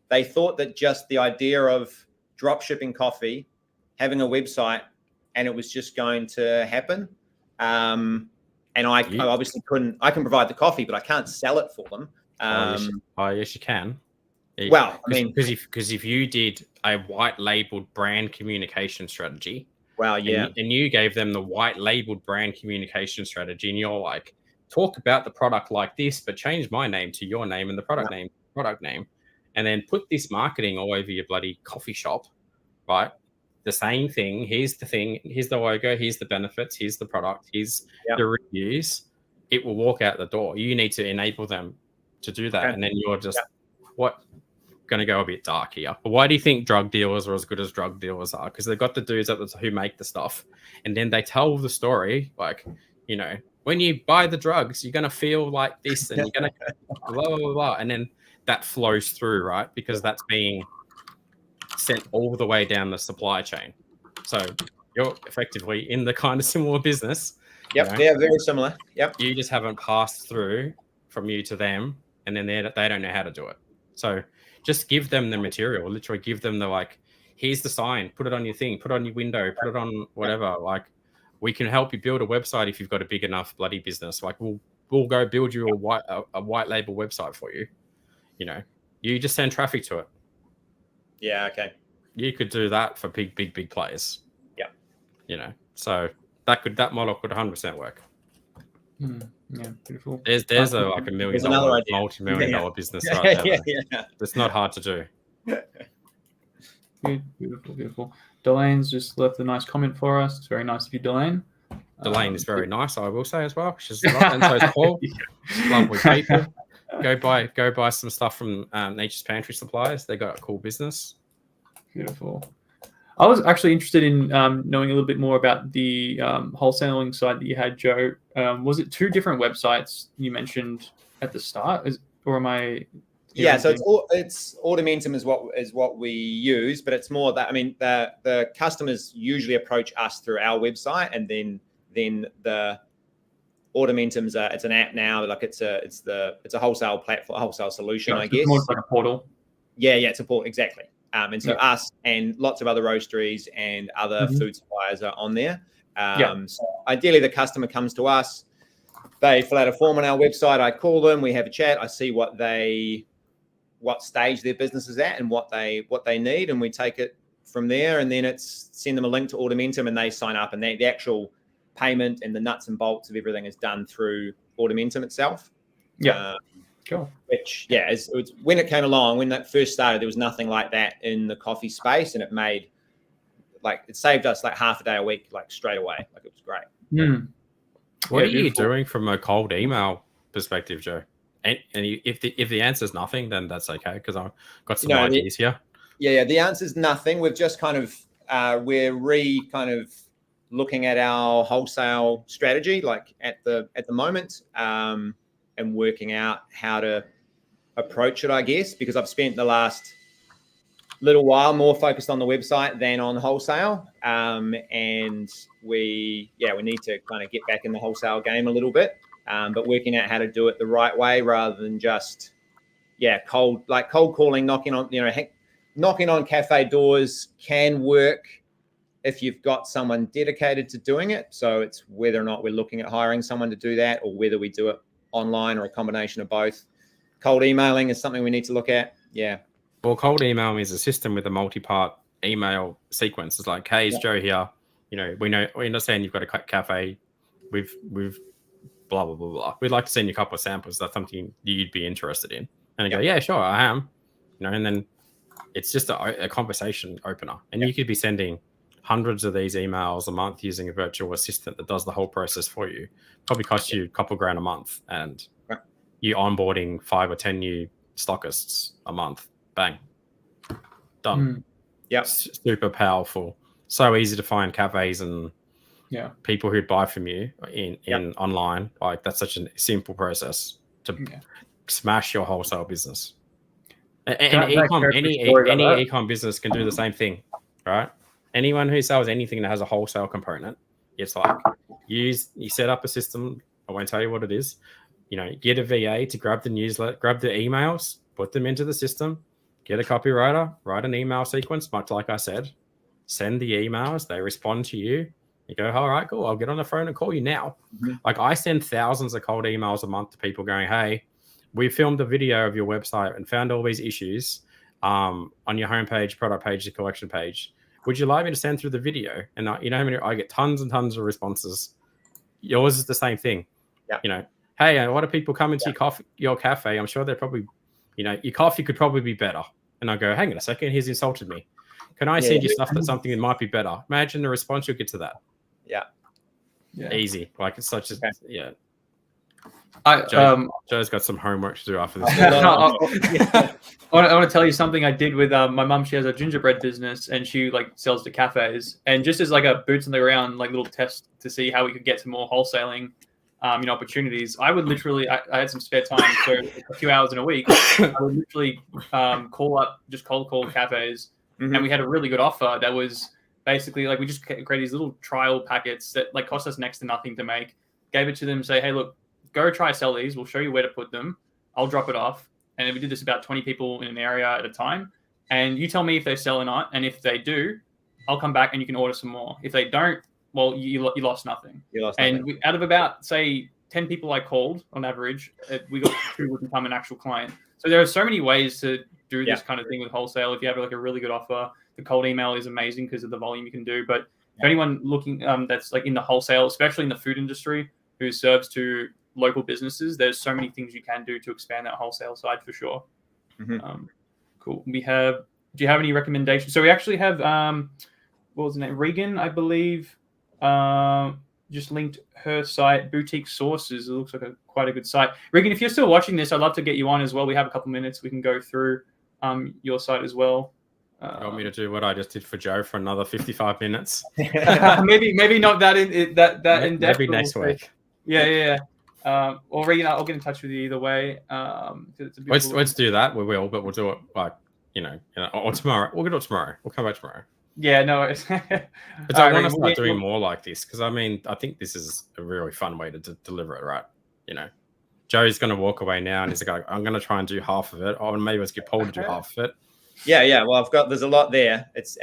They thought that just the idea of drop shipping coffee, having a website, and it was just going to happen. And I obviously couldn't. I can provide the coffee, but I can't sell it for them. Yes, you can. Well, I mean, because if you did a white labeled brand communication strategy, and you gave them the white labeled brand communication strategy, and you're like, talk about the product like this, but change my name to your name and the product name, and then put this marketing all over your bloody coffee shop, right? The same thing. Here's the thing. Here's the logo. Here's the benefits. Here's the product. Here's the reviews. It will walk out the door. You need to enable them to do that, and then you're just going to go a bit dark here. But why do you think drug dealers are as good as drug dealers are? Because they've got the dudes who make the stuff, and then they tell the story like, you know, when you buy the drugs, you're going to feel like this, and you're going to blah, blah, blah, and then that flows through, right? Because that's being sent all the way down the supply chain. So you're effectively in the kind of similar business. Yep. You know? Very similar. Yep. You just haven't passed through from you to them, and then they don't know how to do it. So just give them the material, literally give them the, like, here's the sign, put it on your thing, put it on your window, put it on whatever. Like, we can help you build a website if you've got a big enough bloody business. Like, we'll go build you a white label website for you. You know, you just send traffic to it. Yeah. Okay. You could do that for big players. Yeah. You know, so that model could 100% work. Yeah, beautiful. There's like $1 million, multi-million-dollar business right there. It's not hard to do. Beautiful. Delane's just left a nice comment for us. It's very nice of you, Delane. Delane is very nice, I will say as well. She's and so is Paul. Lovely people. Go buy some stuff from Nature's Pantry Supplies. They got a cool business. Beautiful. I was actually interested in knowing a little bit more about the wholesaling side that you had, Joe. Was it 2 different websites you mentioned at the start, or am I? Yeah, so it's Audimentum is what we use, but it's more that, I mean, the customers usually approach us through our website, and then Audimentum's it's an app now. Like it's a wholesale platform, wholesale solution, I guess. More like a portal. Yeah, it's a portal, exactly. And so us and lots of other roasteries and other food suppliers are on there. So ideally, the customer comes to us. They fill out a form on our website. I call them. We have a chat. I see what stage their business is at and what they need, and we take it from there. And then it's send them a link to Audimentum, and they sign up. And the actual payment and the nuts and bolts of everything is done through Audimentum itself. Cool. Which it's when it came along, when that first started, there was nothing like that in the coffee space, and it saved us like half a day a week, like straight away. Like it was great. What are you doing from a cold email perspective, Joe? And if the answer is nothing, then that's okay, because I've got some ideas here. Yeah. The answer is nothing. We've just kind of we're looking at our wholesale strategy, like at the moment, and working out how to approach it, I guess, because I've spent the last little while more focused on the website than on wholesale, and we need to kind of get back in the wholesale game a little bit, but working out how to do it the right way rather than just cold calling, knocking on cafe doors can work if you've got someone dedicated to doing it. So it's whether or not we're looking at hiring someone to do that, or whether we do it online, or a combination of both. Cold emailing is something we need to look at. Well, cold emailing is a system with a multi-part email sequence. It's like, hey, it's Joe here. We understand you've got a cafe. We've blah, blah, blah, blah. We'd like to send you a couple of samples. That's something you'd be interested in. And I go, yeah, sure, I am. And then it's just a conversation opener. And you could be sending hundreds of these emails a month using a virtual assistant that does the whole process for you. Probably costs you a couple grand a month, and you're onboarding 5 or 10 new stockists a month. Bang. Done. Super powerful. So easy to find cafes and people who'd buy from you in online. Like, that's such a simple process to smash your wholesale business. And any e-com business can do the same thing, right? Anyone who sells anything that has a wholesale component, it's like you set up a system. I won't tell you what it is. Get a VA to grab the newsletter, grab the emails, put them into the system, get a copywriter, write an email sequence, much like I said, send the emails, they respond to you. You go, all right, cool, I'll get on the phone and call you now. Like, I send thousands of cold emails a month to people going, hey, we filmed a video of your website and found all these issues on your homepage, product page, the collection page. Would you like me to send through the video? And how many? I get tons and tons of responses. Yours is the same thing. Hey, a lot of people come into your cafe. I'm sure they're probably, your coffee could probably be better. And I go, hang on a second, he's insulted me. Can I send you stuff that's something that might be better? Imagine the response you'll get to that. Easy. Like, it's such a Joe's got some homework to do after this. I want to tell you something I did with my mum. She has a gingerbread business, and she sells to cafes. And just as a boots on the ground, little test to see how we could get some more wholesaling, opportunities. I would literally, I had some spare time, so a few hours in a week, I would literally cold call cafes, and we had a really good offer that was basically we just created these little trial packets that cost us next to nothing to make. Gave it to them, say, hey, look, go try sell these. We'll show you where to put them. I'll drop it off. And we did this about 20 people in an area at a time. And you tell me if they sell or not. And if they do, I'll come back and you can order some more. If they don't, well, you lost nothing. And out of about, say, 10 people I called on average, we got 2 would become an actual client. So there are so many ways to do this kind of thing with wholesale. If you have a really good offer, the cold email is amazing because of the volume you can do. But if anyone looking that's in the wholesale, especially in the food industry, who serves to local businesses, there's so many things you can do to expand that wholesale side for sure. Cool. Do you have any recommendations? So we actually have what was the name? Regan, I believe, just linked her site, Boutique Sources. It looks like quite a good site. Regan, if you're still watching this, I'd love to get you on as well. We have a couple minutes. We can go through your site as well. You want me to do what I just did for Joe for another 55 minutes? maybe not that in depth. Maybe next week. Yeah. Or Regan, I'll get in touch with you either way. Let's do that. We will, but we'll do it or tomorrow. We'll do it tomorrow. We'll come back tomorrow. Yeah, no. It's But I want to start doing more like this because I mean, I think this is a really fun way to deliver it, right? You know, Joe's going to walk away now and he's like, I'm going to try and do half of it. Or maybe let's get Paul to do half of it. Yeah. Well, there's a lot there. It's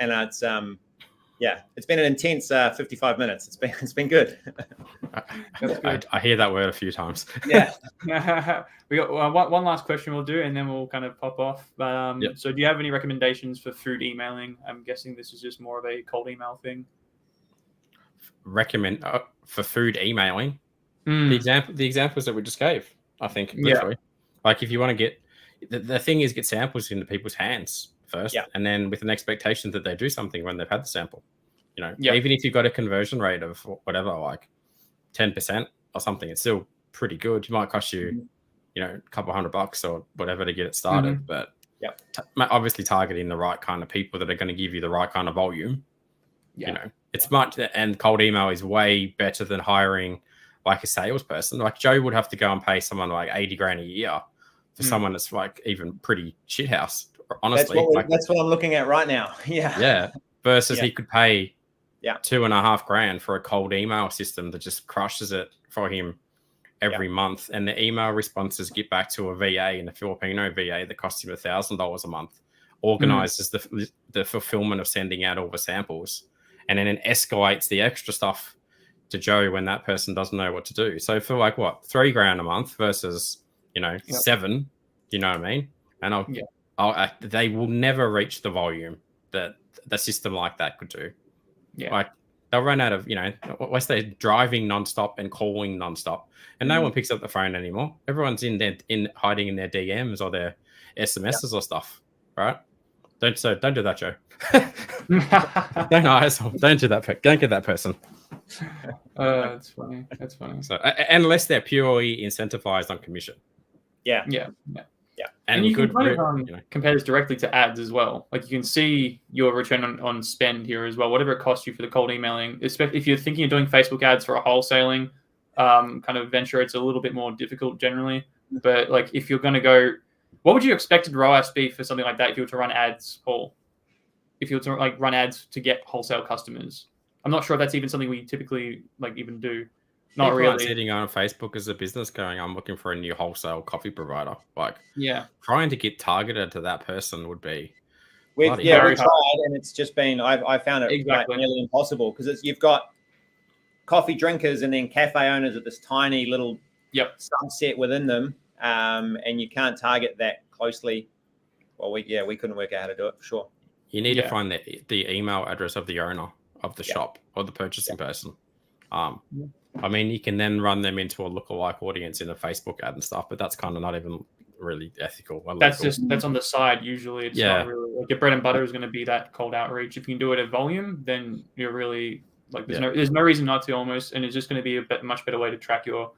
been an intense 55 minutes. It's been good. I hear that word a few times. Yeah. We got one last question we'll do, and then we'll kind of pop off. So do you have any recommendations for food emailing? I'm guessing this is just more of a cold email thing. Recommend for food emailing? The examples that we just gave, I think, literally. Like if you want to get, the thing is get samples into people's hands first, and then with an expectation that they do something when they've had the sample. You know, even if you've got a conversion rate of whatever, like 10% or something, it's still pretty good. It might cost you, you know, a couple $100 or whatever to get it started. But obviously targeting the right kind of people that are going to give you the right kind of volume. You know, it's much, and cold email is way better than hiring like a salesperson. Like Joe would have to go and pay someone like 80 grand a year for someone that's like even pretty shithouse. Honestly, that's what I'm looking at right now. Yeah. Versus he could pay $2.5 grand for a cold email system that just crushes it for him every month. And the email responses get back to a VA, and a Filipino VA that costs him $1,000 a month, organizes the fulfillment of sending out all the samples, and then it escalates the extra stuff to Joe when that person doesn't know what to do. So for like what, $3 grand a month versus, you know, 7, you know what I mean? And they will never reach the volume that the system like that could do. Like they'll run out of, you know, once they're driving nonstop and calling nonstop, and no one picks up the phone anymore. Everyone's hiding in their DMs or their SMSs or stuff, right? Don't do that, Joe. Don't do that. Don't get that person. That's funny. That's funny. So unless they're purely incentivized on commission. Yeah. And you can compare this directly to ads as well. Like you can see your return on spend here as well, whatever it costs you for the cold emailing. Especially if you're thinking of doing Facebook ads for a wholesaling kind of venture, it's a little bit more difficult generally. But like if you're going to go, what would you expected ROAS be for something like that if you were to run ads, Paul? If you were to like run ads to get wholesale customers? I'm not sure if that's even something we typically like even do. Not People really. aren't sitting on Facebook as a business going, I'm looking for a new wholesale coffee provider. Like, trying to get targeted to that person would be. We've tried, and it's just been. I found it like nearly impossible because you've got coffee drinkers and then cafe owners at this tiny little subset within them, and you can't target that closely. Well, we couldn't work out how to do it for sure. You need to find the email address of the owner of the shop or the purchasing person. I mean, you can then run them into a lookalike audience in a Facebook ad and stuff, but that's kind of not even really ethical. That's on the side usually. It's not really like your bread and butter is going to be that cold outreach. If you can do it at volume, then you're really like there's no reason not to almost, and it's just going to be a much better way to track your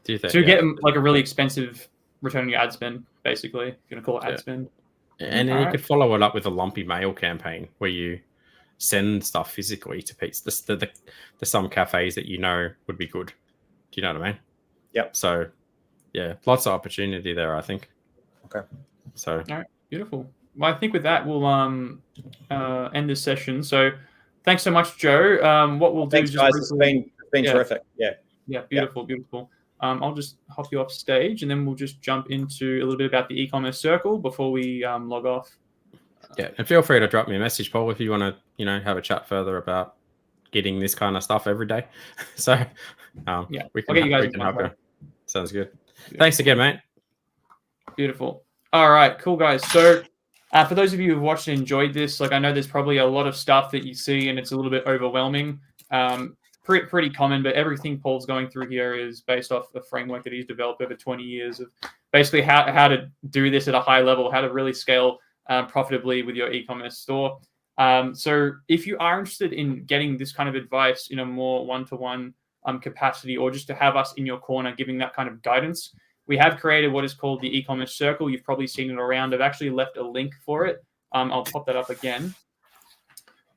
get like a really expensive return on your ad spend, basically. If you're going to call it ad spend. And then you could follow it up with a lumpy mail campaign where you send stuff physically to people. The some cafes that you know would be good. Do you know what I mean? Yep. So, lots of opportunity there, I think. Okay. So. All right. Beautiful. Well, I think with that we'll end this session. So, thanks so much, Joe. What we'll do is guys. It's been terrific. Yeah. Beautiful. I'll just hop you off stage, and then we'll just jump into a little bit about the e-commerce circle before we log off. Yeah, and feel free to drop me a message, Paul, if you want to, have a chat further about getting this kind of stuff every day. So, we can help you. Sounds good. Beautiful. Thanks again, mate. Beautiful. All right, cool, guys. So, for those of you who've watched and enjoyed this, like I know there's probably a lot of stuff that you see, and it's a little bit overwhelming. Pretty common, but everything Paul's going through here is based off a framework that he's developed over 20 years of basically how to do this at a high level, how to really scale profitably with your e-commerce store. So if you are interested in getting this kind of advice in a more one-to-one capacity, or just to have us in your corner giving that kind of guidance, we have created what is called the e-commerce circle. You've probably seen it around. I've actually left a link for it. I'll pop that up again.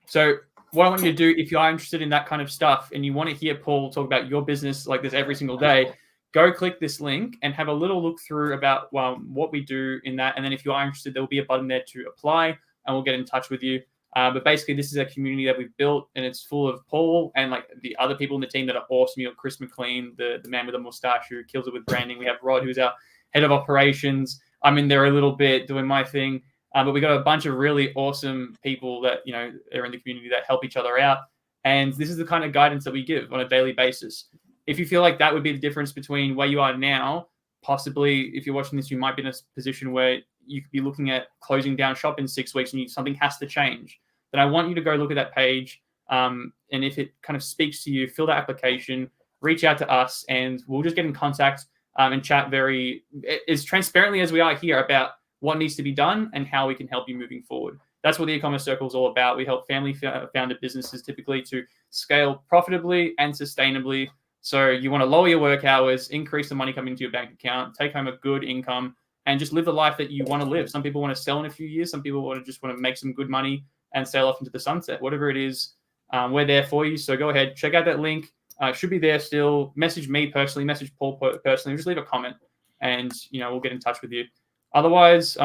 So what I want you to do, if you are interested in that kind of stuff and you want to hear Paul talk about your business like this every single day, go click this link and have a little look through about what we do in that. And then if you are interested, there will be a button there to apply, and we'll get in touch with you. But basically, this is a community that we've built, and it's full of Paul and like the other people in the team that are awesome. You got Chris McLean, the man with a mustache who kills it with branding. We have Rod, who's our head of operations. I'm in there a little bit doing my thing. But we got a bunch of really awesome people that, you know, are in the community that help each other out. And this is the kind of guidance that we give on a daily basis. If you feel like that would be the difference between where you are now, possibly if you're watching this, you might be in a position where you could be looking at closing down shop in 6 weeks and something has to change. Then I want you to go look at that page. And if it kind of speaks to you, fill that application, reach out to us, and we'll just get in contact and chat very as transparently as we are here about what needs to be done and how we can help you moving forward. That's what the e-commerce circle is all about. We help family-founded businesses typically to scale profitably and sustainably. So you want to lower your work hours, increase the money coming into your bank account, take home a good income, and just live the life that you want to live. Some people want to sell in a few years. Some people want to make some good money and sail off into the sunset. Whatever it is, we're there for you. So go ahead, check out that link. Should be there still. Message me personally, message Paul personally. Just leave a comment, and we'll get in touch with you. Otherwise,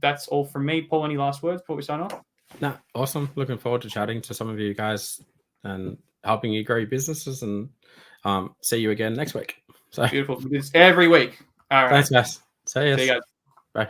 that's all from me. Paul, any last words before we sign off? No, awesome. Looking forward to chatting to some of you guys and helping you grow your businesses, and see you again next week. So beautiful. It's every week. All right. Thanks, guys. See you guys. Bye.